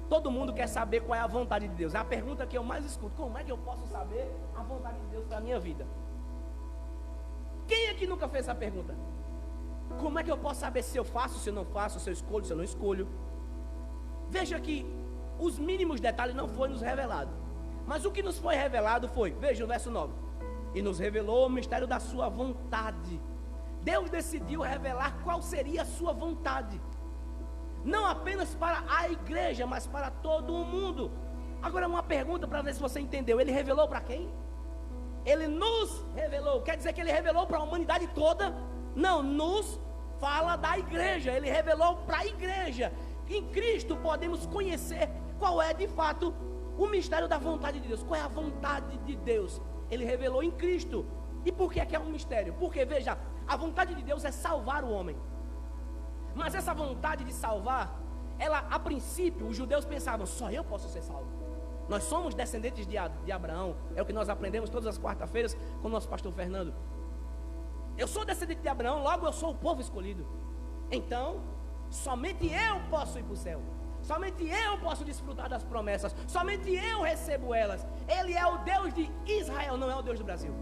Todo mundo quer saber qual é a vontade de Deus. É a pergunta que eu mais escuto: como é que eu posso saber a vontade de Deus para a minha vida? Quem aqui nunca fez essa pergunta? Como é que eu posso saber se eu faço, se eu não faço, se eu escolho, se eu não escolho? Veja que os mínimos detalhes não foram nos revelados, mas o que nos foi revelado foi, veja o verso 9: e nos revelou o mistério da sua vontade. Deus decidiu revelar qual seria a sua vontade, não apenas para a igreja, mas para todo o mundo. Agora uma pergunta para ver se você entendeu: Ele revelou para quem? Ele nos revelou, quer dizer que Ele revelou para a humanidade toda? Não, nos fala da igreja. Ele revelou para a igreja. Em Cristo podemos conhecer qual é de fato o mistério da vontade de Deus. Qual é a vontade de Deus? Ele revelou em Cristo. E por que é que é um mistério? Porque, veja, a vontade de Deus é salvar o homem. Mas essa vontade de salvar, ela, a princípio, os judeus pensavam: só eu posso ser salvo. Nós somos descendentes de Abraão. É o que nós aprendemos todas as quarta-feiras com o nosso pastor Fernando. Eu sou descendente de Abraão, logo eu sou o povo escolhido. Então, somente eu posso ir para o céu. Somente eu posso desfrutar das promessas. Somente eu recebo elas. Ele é o Deus de Israel, não é o Deus do Brasil.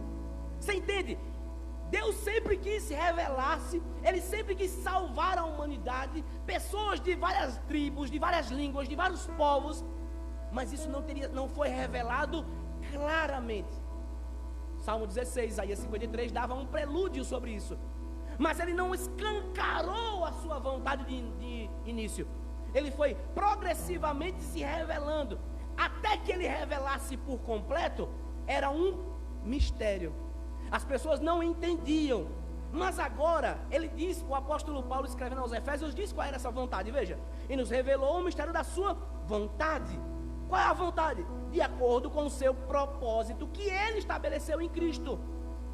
Você entende? Deus sempre quis se revelar-se, Ele sempre quis salvar a humanidade, pessoas de várias tribos, de várias línguas, de vários povos, mas isso não foi revelado claramente. Salmo 16, Isaías 53 dava um prelúdio sobre isso, mas Ele não escancarou a sua vontade de início. Ele foi progressivamente se revelando, até que Ele revelasse por completo. Era um mistério. As pessoas não entendiam, mas agora ele diz, o apóstolo Paulo escrevendo aos Efésios, diz qual era essa vontade. Veja, e nos revelou o mistério da sua vontade. Qual é a vontade? De acordo com o seu propósito que Ele estabeleceu em Cristo.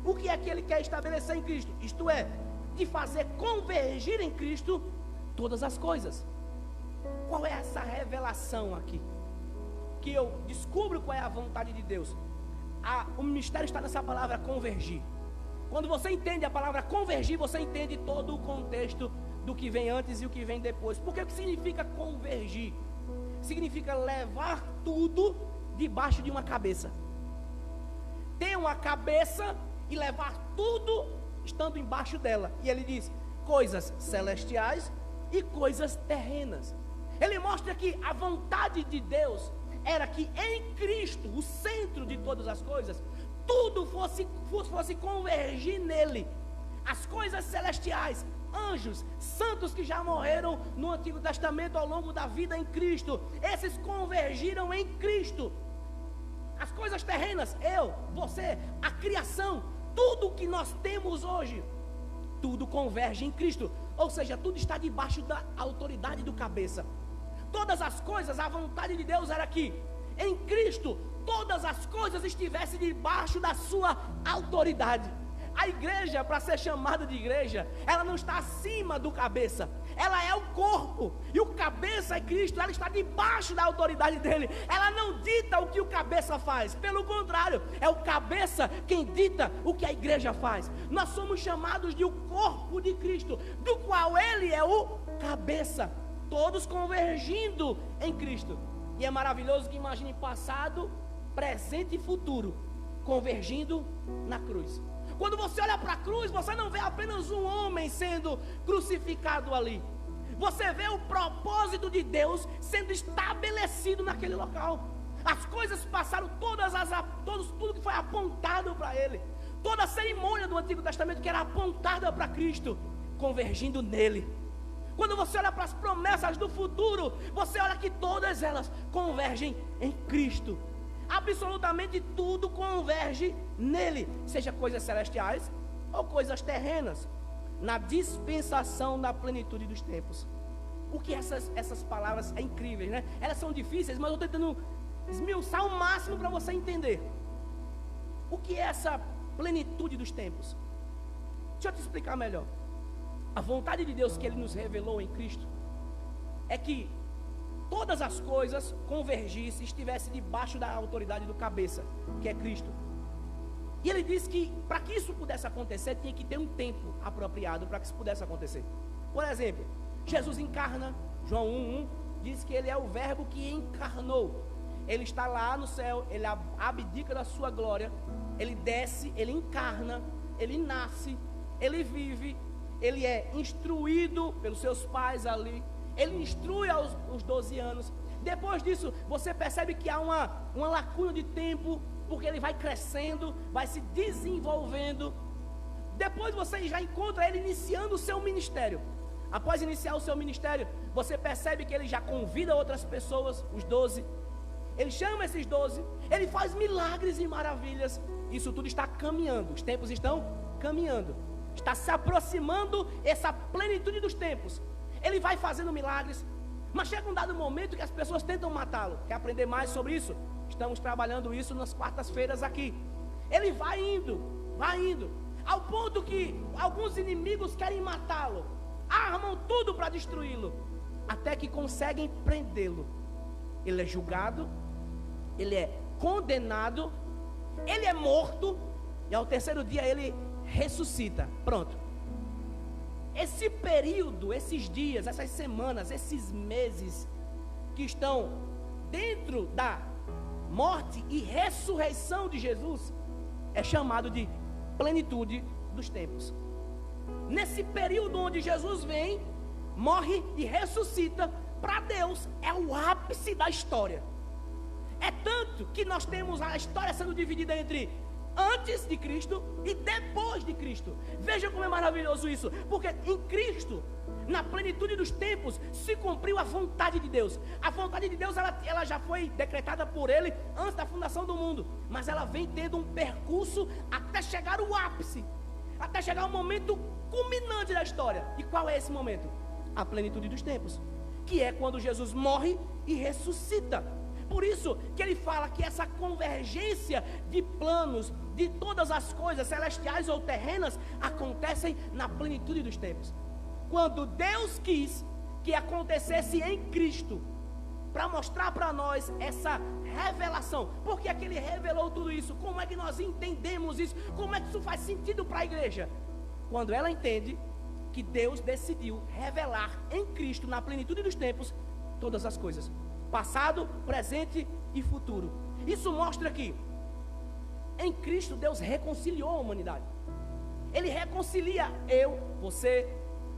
O que é que Ele quer estabelecer em Cristo? Isto é, de fazer convergir em Cristo todas as coisas. Qual é essa revelação aqui? Que eu descubro qual é a vontade de Deus. O mistério está nessa palavra convergir. Quando você entende a palavra convergir, você entende todo o contexto do que vem antes e o que vem depois. Porque o que significa convergir? Significa levar tudo debaixo de uma cabeça. ter uma cabeça e levar tudo estando embaixo dela. E ele diz, coisas celestiais e coisas terrenas. Ele mostra que a vontade de Deus era que em Cristo, o centro de todas as coisas, tudo fosse convergir nele. As coisas celestiais, anjos, santos que já morreram no Antigo Testamento ao longo da vida em Cristo, esses convergiram em Cristo. As coisas terrenas, eu, você, a criação, tudo que nós temos hoje, tudo converge em Cristo. Ou seja, tudo está debaixo da autoridade do cabeça. Todas as coisas, a vontade de Deus era que em Cristo todas as coisas estivessem debaixo da sua autoridade. A igreja, para ser chamada de igreja, ela não está acima do cabeça, ela é o corpo, e o cabeça é Cristo, ela está debaixo da autoridade dele. Ela não dita o que o cabeça faz, pelo contrário, é o cabeça quem dita o que a igreja faz. Nós somos chamados de o corpo de Cristo, do qual ele é o cabeça, todos convergindo em Cristo. E é maravilhoso que imagine passado, presente e futuro convergindo na cruz. Quando você olha para a cruz, você não vê apenas um homem sendo crucificado ali. Você vê o propósito de Deus sendo estabelecido naquele local. As coisas passaram, tudo que foi apontado para ele. Toda a cerimônia do Antigo Testamento que era apontada para Cristo, convergindo nele. Quando você olha para as promessas do futuro, você olha que todas elas convergem em Cristo. Absolutamente tudo converge nele, seja coisas celestiais ou coisas terrenas, na dispensação da plenitude dos tempos. O que essas palavras é incríveis, né? Elas são difíceis, mas eu estou tentando esmiuçar o máximo para você entender. O que é essa plenitude dos tempos? Deixa eu te explicar melhor. A vontade de Deus que Ele nos revelou em Cristo é que todas as coisas convergissem, estivessem debaixo da autoridade do cabeça, que é Cristo. E ele disse que para que isso pudesse acontecer, tinha que ter um tempo apropriado para que isso pudesse acontecer. Por exemplo, Jesus encarna, João 1:1 diz que ele é o verbo que encarnou. Ele está lá no céu, ele abdica da sua glória, ele desce, ele encarna, ele nasce, ele vive, ele é instruído pelos seus pais ali. Ele instrui aos 12 anos. Depois disso, você percebe que há uma lacuna de tempo, porque ele vai crescendo, vai se desenvolvendo. Depois você já encontra ele iniciando o seu ministério. Após iniciar o seu ministério, você percebe que ele já convida outras pessoas, os 12. Ele chama esses 12, ele faz milagres e maravilhas. Isso tudo está caminhando, os tempos estão caminhando. Está se aproximando essa plenitude dos tempos. Ele vai fazendo milagres, mas chega um dado momento que as pessoas tentam matá-lo. Quer aprender mais sobre isso? Estamos trabalhando isso nas quartas-feiras aqui. Ele vai indo, ao ponto que alguns inimigos querem matá-lo, armam tudo para destruí-lo, até que conseguem prendê-lo. Ele é julgado, ele é condenado, ele é morto, e ao terceiro dia ele ressuscita. Pronto. Esse período, esses dias, essas semanas, esses meses que estão dentro da morte e ressurreição de Jesus, é chamado de plenitude dos tempos. Nesse período onde Jesus vem, morre e ressuscita, para Deus é o ápice da história. É tanto que nós temos a história sendo dividida entre antes de Cristo e depois de Cristo. Veja como é maravilhoso isso, porque em Cristo, na plenitude dos tempos, se cumpriu a vontade de Deus. A vontade de Deus, ela já foi decretada por Ele antes da fundação do mundo, mas ela vem tendo um percurso até chegar ao ápice, até chegar ao momento culminante da história. E qual é esse momento? A plenitude dos tempos, que é quando Jesus morre e ressuscita. Por isso que ele fala que essa convergência de planos, de todas as coisas celestiais ou terrenas, acontecem na plenitude dos tempos. Quando Deus quis que acontecesse em Cristo, para mostrar para nós essa revelação. Por que é que ele revelou tudo isso? Como é que nós entendemos isso? Como é que isso faz sentido para a igreja? Quando ela entende que Deus decidiu revelar em Cristo, na plenitude dos tempos, todas as coisas. Passado, presente e futuro. Isso mostra que em Cristo, Deus reconciliou a humanidade. Ele reconcilia eu, você,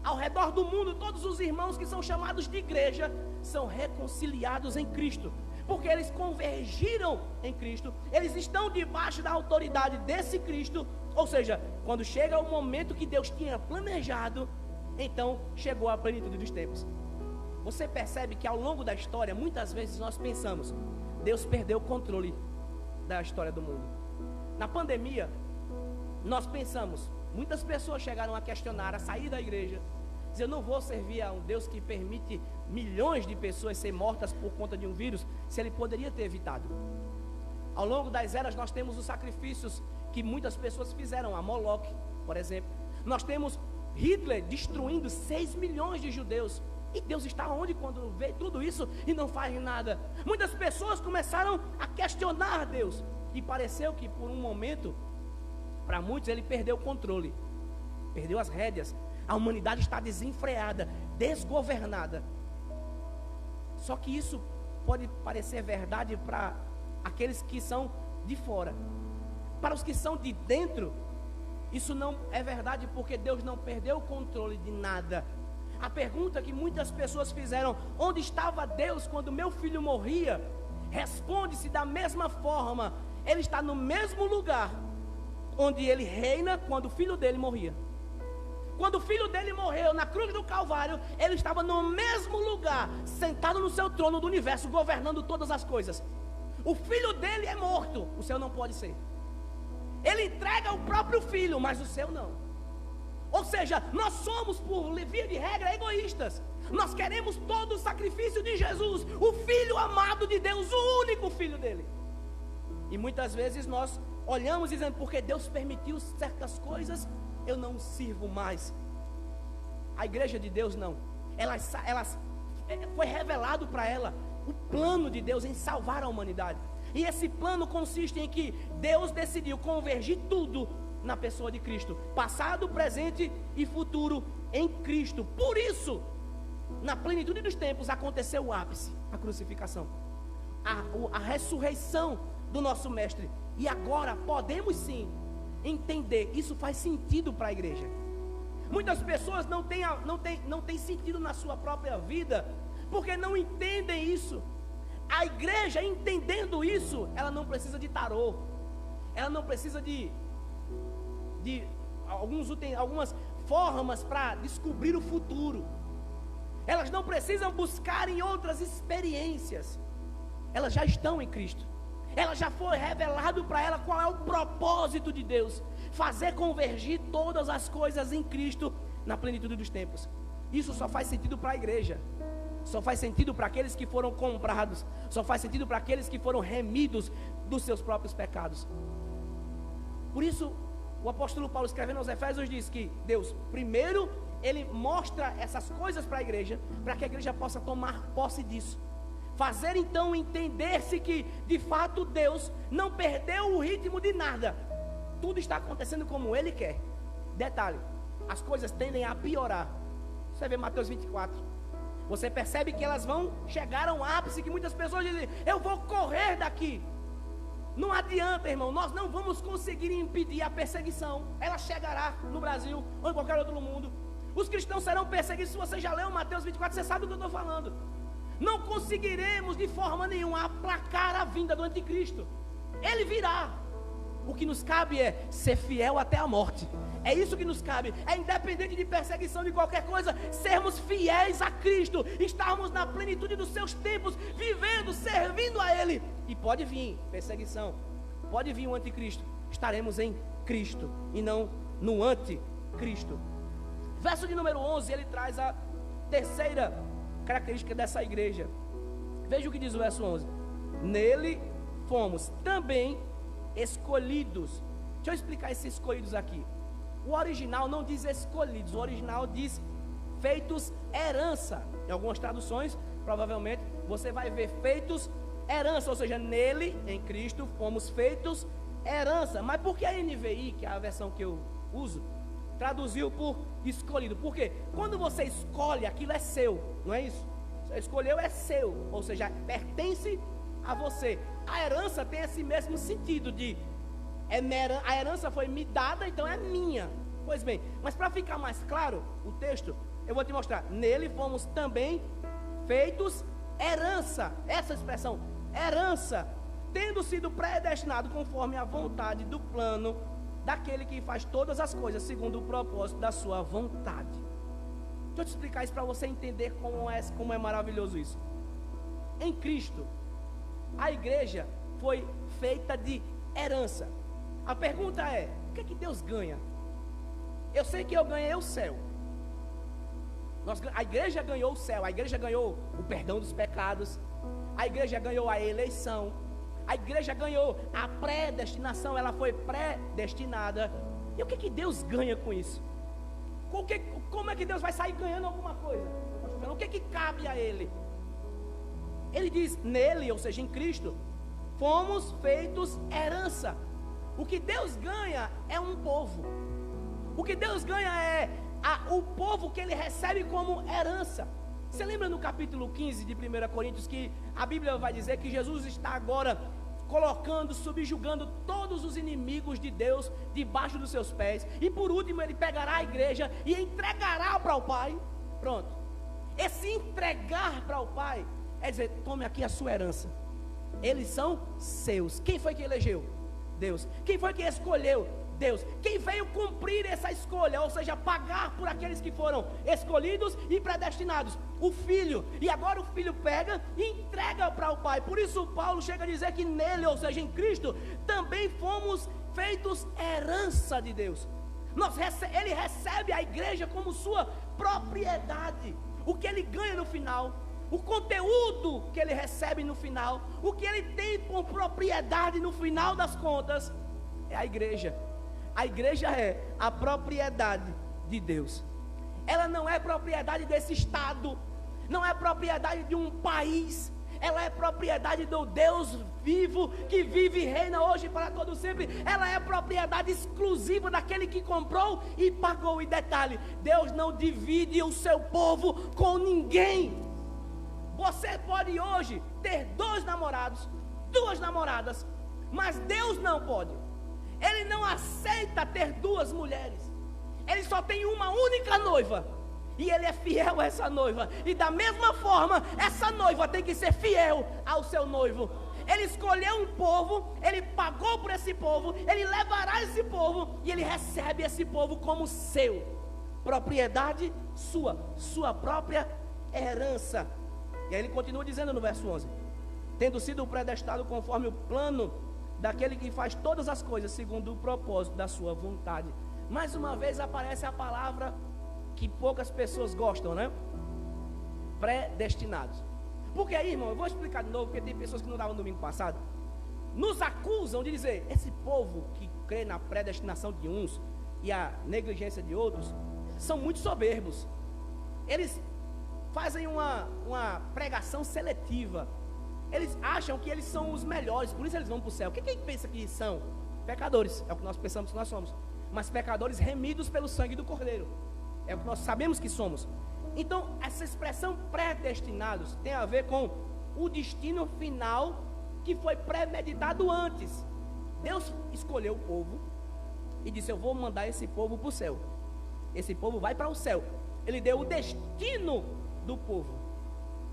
ao redor do mundo, todos os irmãos que são chamados de igreja, são reconciliados em Cristo, porque eles convergiram em Cristo, eles estão debaixo da autoridade desse Cristo. Ou seja, quando chega o momento que Deus tinha planejado, então chegou a plenitude dos tempos. Você percebe que ao longo da história, muitas vezes nós pensamos, Deus perdeu o controle da história do mundo. Na pandemia, nós pensamos, muitas pessoas chegaram a questionar, a sair da igreja, dizer, eu não vou servir a um Deus que permite milhões de pessoas ser mortas por conta de um vírus, se Ele poderia ter evitado. Ao longo das eras nós temos os sacrifícios que muitas pessoas fizeram, a Moloque, por exemplo. Nós temos Hitler destruindo 6 milhões de judeus. E Deus está onde quando vê tudo isso e não faz nada? Muitas pessoas começaram a questionar Deus. E pareceu que por um momento, para muitos, Ele perdeu o controle, perdeu as rédeas. A humanidade está desenfreada, desgovernada. Só que isso pode parecer verdade para aqueles que são de fora. Para os que são de dentro, isso não é verdade, porque Deus não perdeu o controle de nada. A pergunta que muitas pessoas fizeram, onde estava Deus quando meu filho morria? Responde-se da mesma forma, Ele está no mesmo lugar onde Ele reina quando o filho dele morria. Quando o filho dele morreu na cruz do Calvário, Ele estava no mesmo lugar, sentado no seu trono do universo, governando todas as coisas. O filho dele é morto, o seu não pode ser. Ele entrega o próprio filho, mas o seu não. Ou seja, nós somos, por via de regra, egoístas. Nós queremos todo o sacrifício de Jesus, o Filho amado de Deus, o único Filho dele. E muitas vezes nós olhamos dizendo, porque Deus permitiu certas coisas, eu não sirvo mais. A igreja de Deus não. Foi revelado para ela o plano de Deus em salvar a humanidade. E esse plano consiste em que Deus decidiu convergir tudo na pessoa de Cristo, passado, presente e futuro em Cristo. Por isso, na plenitude dos tempos aconteceu o ápice, a crucificação, a ressurreição do nosso mestre. E agora podemos sim entender, isso faz sentido para a igreja. Muitas pessoas não têm sentido na sua própria vida, porque não entendem isso. A igreja, entendendo isso, ela não precisa de tarô, ela não precisa de algumas formas para descobrir o futuro. Elas não precisam buscar em outras experiências. Elas já estão em Cristo. Ela já foi revelado para ela qual é o propósito de Deus: fazer convergir todas as coisas em Cristo na plenitude dos tempos. Isso só faz sentido para a igreja. Só faz sentido para aqueles que foram comprados. Só faz sentido para aqueles que foram remidos dos seus próprios pecados. Por isso, o apóstolo Paulo, escrevendo aos Efésios, diz que Deus, primeiro, Ele mostra essas coisas para a igreja, para que a igreja possa tomar posse disso. Fazer então entender-se que, de fato, Deus não perdeu o ritmo de nada. Tudo está acontecendo como Ele quer. Detalhe, as coisas tendem a piorar. Você vê Mateus 24. Você percebe que elas vão chegar a um ápice, que muitas pessoas dizem, eu vou correr daqui. Não adianta, irmão, nós não vamos conseguir impedir a perseguição. Ela chegará no Brasil ou em qualquer outro mundo. Os cristãos serão perseguidos. Se você já leu Mateus 24, você sabe do que eu estou falando. Não conseguiremos de forma nenhuma aplacar a vinda do anticristo. Ele virá. O que nos cabe é ser fiel até a morte. É isso que nos cabe. É independente de perseguição, de qualquer coisa, sermos fiéis a Cristo, estarmos na plenitude dos seus tempos, vivendo, servindo a Ele. E pode vir perseguição, pode vir o anticristo. Estaremos em Cristo e não no anticristo. Verso de número 11, ele traz a terceira característica dessa igreja. Veja o que diz o verso 11. Nele fomos também escolhidos. Deixa eu explicar esses escolhidos aqui. O original não diz escolhidos, o original diz feitos herança. Em algumas traduções, provavelmente, você vai ver feitos herança, ou seja, nele, em Cristo, fomos feitos herança. Mas por que a NVI, que é a versão que eu uso, traduziu por escolhido? Porque quando você escolhe, aquilo é seu, não é isso? Você escolheu, é seu, ou seja, pertence a você. A herança tem esse mesmo sentido de A herança foi me dada, então é minha. Pois bem, mas para ficar mais claro o texto, eu vou te mostrar. Nele fomos também feitos herança. Essa expressão, herança, tendo sido predestinado conforme a vontade do plano daquele que faz todas as coisas segundo o propósito da sua vontade. Deixa eu te explicar isso para você entender como é maravilhoso isso. Em Cristo, a igreja foi feita de herança. A pergunta é: o que é que Deus ganha? Eu sei que eu ganhei o céu. A igreja ganhou o céu. A igreja ganhou o perdão dos pecados. A igreja ganhou a eleição. A igreja ganhou a predestinação. Ela foi predestinada. E o que é que Deus ganha com isso? Como é que Deus vai sair ganhando alguma coisa? O que é que cabe a Ele? Ele diz: nele, ou seja, em Cristo, fomos feitos herança. O que Deus ganha é um povo. O que Deus ganha é o povo que Ele recebe como herança. Você lembra no capítulo 15 de 1 Coríntios que a Bíblia vai dizer que Jesus está agora colocando, subjugando todos os inimigos de Deus debaixo dos seus pés, e por último Ele pegará a igreja e entregará para o Pai. Pronto. Esse entregar para o Pai é dizer: tome aqui a sua herança. Eles são seus. Quem foi que elegeu? Deus. Quem foi que escolheu? Deus. Quem veio cumprir essa escolha, ou seja, pagar por aqueles que foram escolhidos e predestinados? O Filho. E agora o Filho pega e entrega para o Pai. Por isso Paulo chega a dizer que nele, ou seja, em Cristo, também fomos feitos herança de Deus. Ele recebe a igreja como sua propriedade. O que ele ganha no final, o conteúdo que ele recebe no final, o que ele tem por propriedade no final das contas, é a igreja. A igreja é a propriedade de Deus. Ela não é propriedade desse estado, não é propriedade de um país. Ela é propriedade do Deus vivo, que vive e reina hoje para todo sempre. Ela é propriedade exclusiva daquele que comprou e pagou. E detalhe: Deus não divide o seu povo com ninguém. Você pode hoje ter 2 namorados, 2 namoradas, mas Deus não pode. Ele não aceita ter 2 mulheres. Ele só tem uma única noiva, e Ele é fiel a essa noiva. E da mesma forma, essa noiva tem que ser fiel ao seu noivo. Ele escolheu um povo, Ele pagou por esse povo, Ele levará esse povo, e Ele recebe esse povo como seu, propriedade sua própria herança. E aí ele continua dizendo no verso 11: tendo sido predestinado conforme o plano daquele que faz todas as coisas segundo o propósito da sua vontade. Mais uma vez aparece a palavra que poucas pessoas gostam, né? Predestinados. Porque aí, irmão, eu vou explicar de novo, porque tem pessoas que não estavam no domingo passado, nos acusam de dizer: esse povo que crê na predestinação de uns e a negligência de outros, são muito soberbos. Eles fazem uma pregação seletiva. Eles acham que eles são os melhores, por isso eles vão para o céu. Quem pensa que são? Pecadores, é o que nós pensamos que nós somos. Mas pecadores remidos pelo sangue do Cordeiro, é o que nós sabemos que somos. Então, essa expressão predestinados tem a ver com o destino final que foi premeditado antes. Deus escolheu o povo e disse: eu vou mandar esse povo para o céu. Esse povo vai para o céu. Ele deu o destino do povo.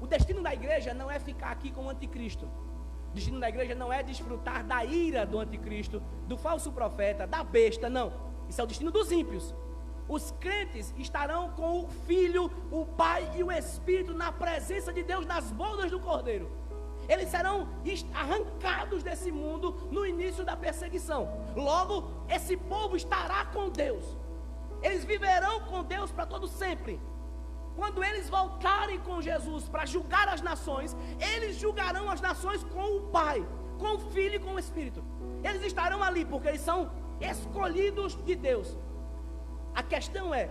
O destino da igreja não é ficar aqui com o anticristo. O destino da igreja não é desfrutar da ira do anticristo, do falso profeta, da besta, não. Isso é o destino dos ímpios. Os crentes estarão com o Filho, o Pai e o Espírito na presença de Deus, nas bodas do Cordeiro. Eles serão arrancados desse mundo no início da perseguição. Logo, esse povo estará com Deus. Eles viverão com Deus para todo sempre. Quando eles voltarem com Jesus para julgar as nações, eles julgarão as nações com o Pai, com o Filho e com o Espírito. Eles estarão ali porque eles são escolhidos de Deus. A questão é: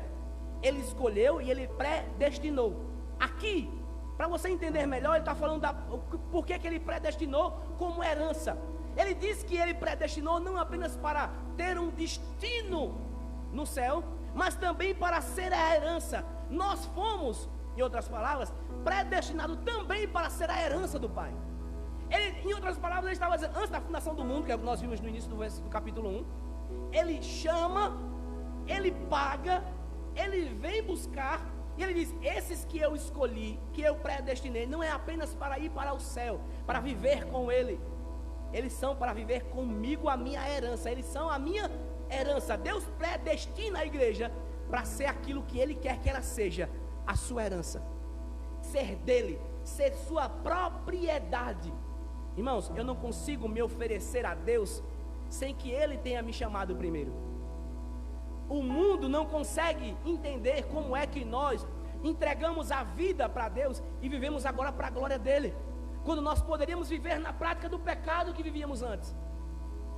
Ele escolheu e Ele predestinou. Aqui, para você entender melhor, Ele está falando por que Ele predestinou como herança. Ele diz que Ele predestinou não apenas para ter um destino no céu, mas também para ser a herança. Nós fomos, em outras palavras, predestinados também para ser a herança do Pai. Em outras palavras, ele estava dizendo, antes da fundação do mundo, que é o que nós vimos no início do capítulo 1, ele chama, ele paga, ele vem buscar, e ele diz, esses que eu escolhi, que eu predestinei, não é apenas para ir para o céu, para viver com ele, eles são para viver comigo a minha herança, eles são a minha herança. Deus predestina a igreja para ser aquilo que ele quer que ela seja, a sua herança, ser dele, ser sua propriedade. Irmãos, eu não consigo me oferecer a Deus sem que ele tenha me chamado primeiro. O mundo não consegue entender como é que nós entregamos a vida para Deus e vivemos agora para a glória dele, quando nós poderíamos viver na prática do pecado que vivíamos antes.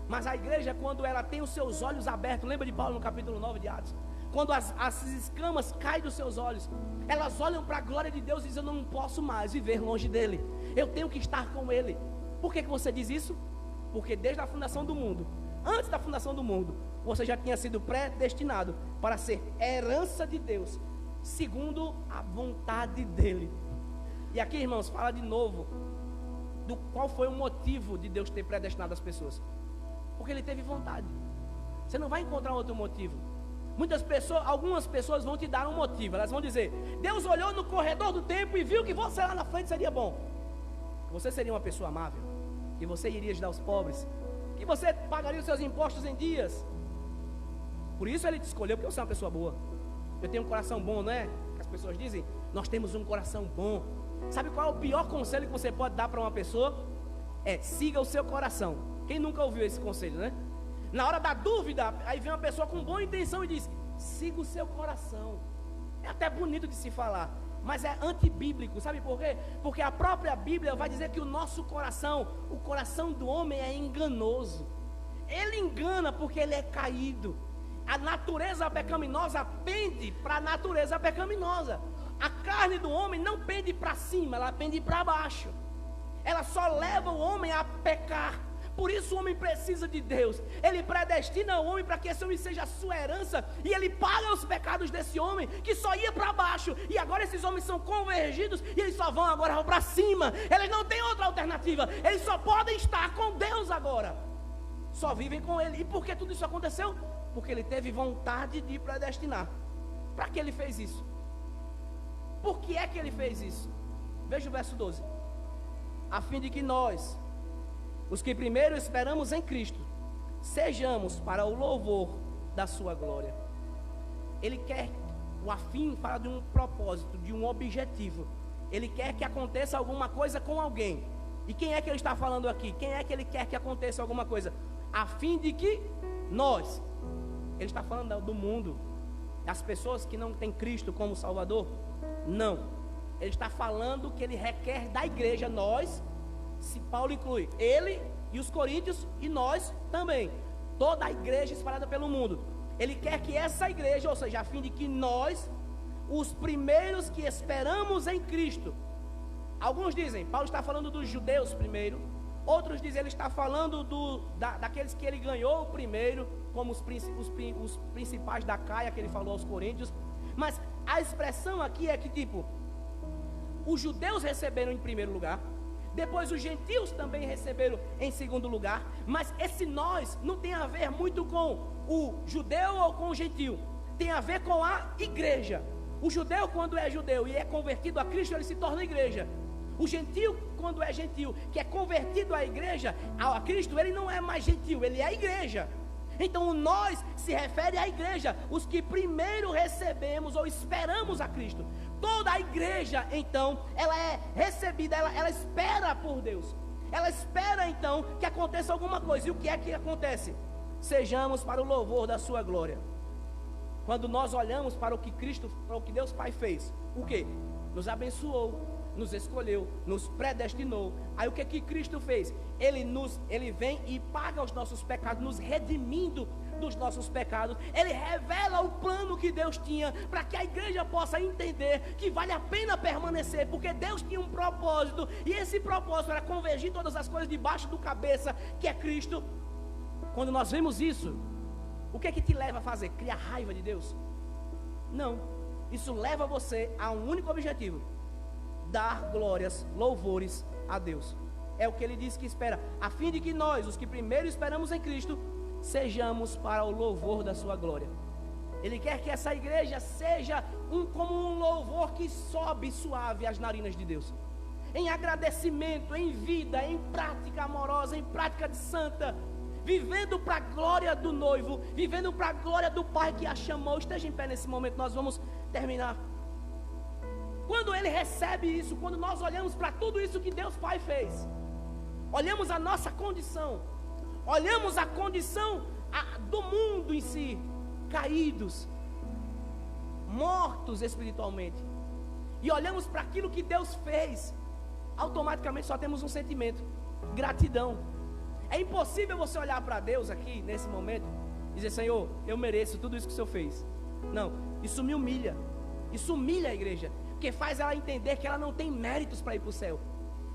Mas a igreja, quando ela tem os seus olhos abertos, lembra de Paulo no capítulo 9 de Atos? Quando as escamas caem dos seus olhos, elas olham para a glória de Deus e dizem, eu não posso mais viver longe dele, eu tenho que estar com ele. Por que você diz isso? Porque desde a fundação do mundo, antes da fundação do mundo, você já tinha sido predestinado para ser herança de Deus, segundo a vontade dele. E aqui, irmãos, fala de novo do qual foi o motivo de Deus ter predestinado as pessoas. Porque ele teve vontade. Você não vai encontrar outro motivo. Algumas pessoas vão te dar um motivo. Elas vão dizer, Deus olhou no corredor do tempo e viu que você lá na frente seria bom, que você seria uma pessoa amável, que você iria ajudar os pobres, que você pagaria os seus impostos em dias. Por isso ele te escolheu, porque você é uma pessoa boa. Eu tenho um coração bom, não é? As pessoas dizem, nós temos um coração bom. Sabe qual é o pior conselho que você pode dar para uma pessoa? É, siga o seu coração. Quem nunca ouviu esse conselho, né? Na hora da dúvida, aí vem uma pessoa com boa intenção e diz, siga o seu coração. É até bonito de se falar, mas é antibíblico. Sabe por quê? Porque a própria Bíblia vai dizer que o nosso coração, o coração do homem é enganoso. Ele engana porque ele é caído. A natureza pecaminosa pende para a natureza pecaminosa. A carne do homem não pende para cima, ela pende para baixo. Ela só leva o homem a pecar. Por isso o homem precisa de Deus. Ele predestina o homem para que esse homem seja a sua herança, e ele paga os pecados desse homem que só ia para baixo, e agora esses homens são convergidos e eles só vão agora para cima. Eles não têm outra alternativa, eles só podem estar com Deus agora, só vivem com ele. E por que tudo isso aconteceu? Porque ele teve vontade de predestinar. Para que ele fez isso? Por que é que ele fez isso? Veja o verso 12. A fim de que nós, os que primeiro esperamos em Cristo, sejamos para o louvor da sua glória. Ele quer, o afim fala de um propósito, de um objetivo. Ele quer que aconteça alguma coisa com alguém. E quem é que ele está falando aqui? Quem é que ele quer que aconteça alguma coisa? A fim de que nós, ele está falando do mundo, das pessoas que não têm Cristo como Salvador? Não. Ele está falando que ele requer da igreja, nós, se Paulo inclui ele e os coríntios, e nós também, toda a igreja espalhada pelo mundo. Ele quer que essa igreja, ou seja, a fim de que nós, os primeiros que esperamos em Cristo, alguns dizem, Paulo está falando dos judeus primeiro, outros dizem, ele está falando daqueles que ele ganhou primeiro, como os principais da Caia, que ele falou aos coríntios. Mas a expressão aqui é que tipo, os judeus receberam em primeiro lugar, depois os gentios também receberam em segundo lugar. Mas esse nós não tem a ver muito com o judeu ou com o gentio, tem a ver com a igreja. O judeu, quando é judeu e é convertido a Cristo, ele se torna igreja. O gentio, quando é gentio, que é convertido à igreja, a Cristo, ele não é mais gentio, ele é a igreja. Então o nós se refere à igreja, os que primeiro recebemos ou esperamos a Cristo. Toda a igreja, então, ela é recebida, ela espera por Deus. Ela espera, então, que aconteça alguma coisa. E o que é que acontece? Sejamos para o louvor da sua glória. Quando nós olhamos para o que Cristo, para o que Deus Pai fez, o que? Nos abençoou, nos escolheu, nos predestinou. Aí o que que Cristo fez? Ele vem e paga os nossos pecados, nos redimindo dos nossos pecados. Ele revela o plano que Deus tinha para que a igreja possa entender que vale a pena permanecer, porque Deus tinha um propósito, e esse propósito era convergir todas as coisas debaixo do cabeça, que é Cristo. Quando nós vemos isso, o que é que te leva a fazer? Criar raiva de Deus? Não. Isso leva você a um único objetivo: dar glórias, louvores a Deus. é o que ele diz que espera, a fim de que nós, os que primeiro esperamos em Cristo, sejamos para o louvor da sua glória. Ele quer que essa igreja seja como um louvor que sobe suave às narinas de Deus, em agradecimento, em vida, em prática amorosa, em prática de santa, vivendo para a glória do noivo, vivendo para a glória do Pai que a chamou. Esteja em pé nesse momento, nós vamos terminar. Quando ele recebe isso, quando nós olhamos para tudo isso que Deus Pai fez, olhamos a nossa condição, olhamos a condição do mundo em si, caídos, mortos espiritualmente, e olhamos para aquilo que Deus fez, automaticamente só temos um sentimento: gratidão. É impossível você olhar para Deus aqui, nesse momento, e dizer: Senhor, eu mereço tudo isso que o Senhor fez. Não, isso me humilha. Isso humilha a igreja, porque faz ela entender que ela não tem méritos para ir para o céu.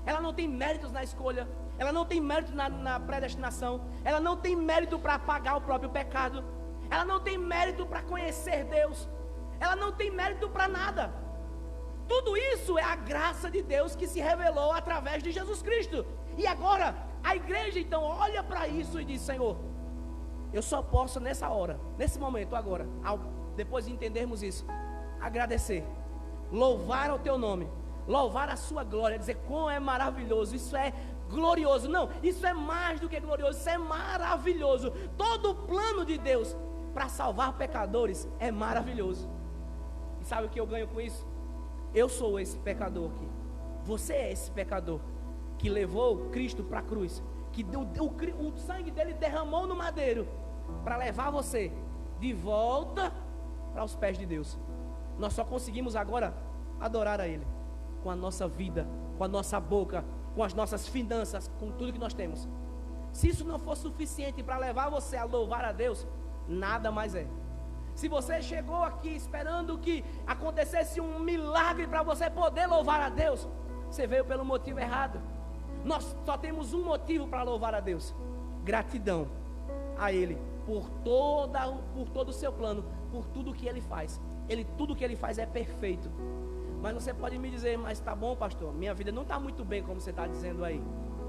Ela não tem méritos na escolha, ela não tem mérito na predestinação, ela não tem mérito para pagar o próprio pecado, ela não tem mérito para conhecer Deus, ela não tem mérito para nada. Tudo isso é a graça de Deus que se revelou através de Jesus Cristo. E agora, a igreja então olha para isso e diz: Senhor, eu só posso nessa hora, nesse momento agora, depois de entendermos isso, agradecer, louvar ao teu nome, louvar a sua glória, dizer como é maravilhoso, isso é glorioso. Não, isso é mais do que glorioso, isso é maravilhoso. Todo o plano de Deus para salvar pecadores é maravilhoso. E sabe o que eu ganho com isso? Eu sou esse pecador aqui, você é esse pecador que levou Cristo para a cruz, que o sangue dele derramou no madeiro para levar você de volta para os pés de Deus. Nós só conseguimos agora adorar a Ele com a nossa vida, com a nossa boca, com as nossas finanças, com tudo que nós temos. Se isso não for suficiente para levar você a louvar a Deus, nada mais é. Se você chegou aqui esperando que acontecesse um milagre para você poder louvar a Deus, você veio pelo motivo errado. Nós só temos um motivo para louvar a Deus: gratidão a Ele por todo o seu plano, por tudo que Ele faz. Tudo que Ele faz é perfeito. Mas você pode me dizer: mas tá bom, pastor, minha vida não está muito bem como você está dizendo aí.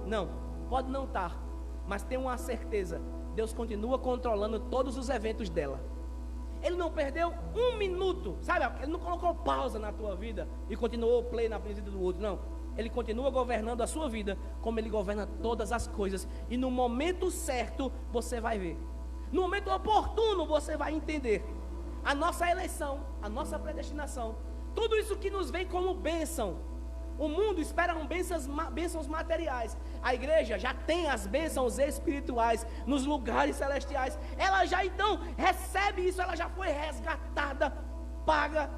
Não, pode não estar, mas tem uma certeza: Deus continua controlando todos os eventos dela. Ele não perdeu um minuto, sabe? Ele não colocou pausa na tua vida e continuou play na vida do outro. Não, Ele continua governando a sua vida como Ele governa todas as coisas. E no momento certo você vai ver, no momento oportuno você vai entender. A nossa eleição, a nossa predestinação, tudo isso que nos vem como bênção. O mundo espera bênçãos materiais. A igreja já tem as bênçãos espirituais nos lugares celestiais. Ela já então recebe isso, ela já foi resgatada, paga.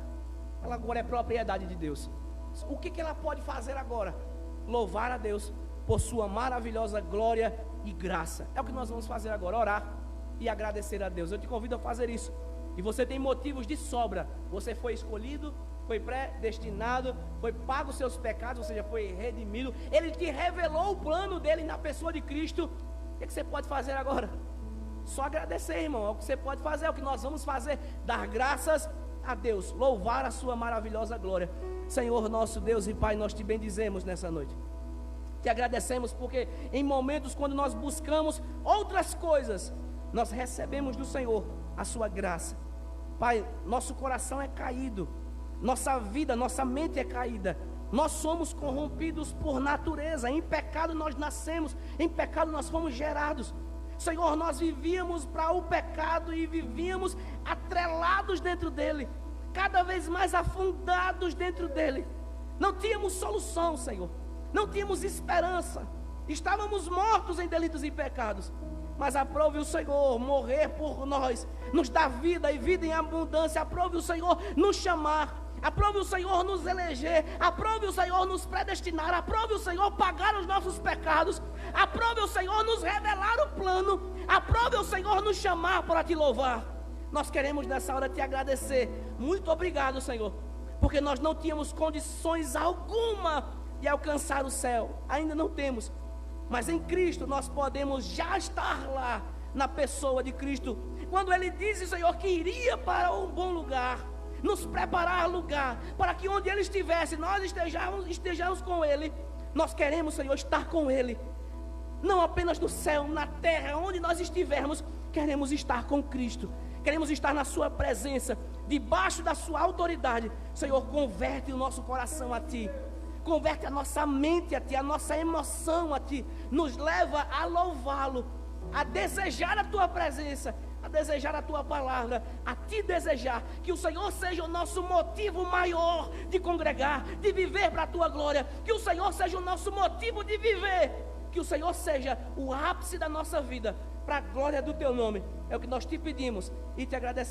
Ela agora é propriedade de Deus. O que ela pode fazer agora? Louvar a Deus por sua maravilhosa glória e graça. É o que nós vamos fazer agora: orar e agradecer a Deus. Eu te convido a fazer isso. E você tem motivos de sobra. Você foi escolhido, foi predestinado, foi pago os seus pecados, ou seja, foi redimido. Ele te revelou o plano dele na pessoa de Cristo. O que você pode fazer agora? Só agradecer, irmão. É o que você pode fazer, é o que nós vamos fazer: dar graças a Deus, louvar a sua maravilhosa glória. Senhor nosso Deus e Pai, nós te bendizemos nessa noite. Te agradecemos porque em momentos quando nós buscamos outras coisas, nós recebemos do Senhor a sua graça. Pai, nosso coração é caído, nossa vida, nossa mente é caída, nós somos corrompidos por natureza. Em pecado nós nascemos, em pecado nós fomos gerados. Senhor, nós vivíamos para o pecado e vivíamos atrelados dentro dele, cada vez mais afundados dentro dele. Não tínhamos solução, Senhor, não tínhamos esperança, estávamos mortos em delitos e pecados. Mas aprove o Senhor morrer por nós, nos dar vida e vida em abundância. Aprove o Senhor nos chamar, aprove o Senhor nos eleger, aprove o Senhor nos predestinar, aprove o Senhor pagar os nossos pecados, aprove o Senhor nos revelar o plano, aprove o Senhor nos chamar para te louvar. Nós queremos nessa hora te agradecer. Muito obrigado, Senhor, porque nós não tínhamos condições alguma de alcançar o céu, ainda não temos. Mas em Cristo nós podemos já estar lá, na pessoa de Cristo. Quando Ele disse, Senhor, que iria para um bom lugar, nos preparar lugar, para que onde Ele estivesse, nós estejamos com Ele. Nós queremos, Senhor, estar com Ele. Não apenas no céu, na terra, onde nós estivermos, queremos estar com Cristo. Queremos estar na sua presença, debaixo da sua autoridade. Senhor, converte o nosso coração a Ti. Converte a nossa mente a Ti, a nossa emoção a Ti. Nos leva a louvá-lo, a desejar a Tua presença, a desejar a Tua palavra, a Te desejar. Que o Senhor seja o nosso motivo maior de congregar, de viver para a Tua glória. Que o Senhor seja o nosso motivo de viver. Que o Senhor seja o ápice da nossa vida, para a glória do Teu nome. É o que nós Te pedimos e Te agradecemos.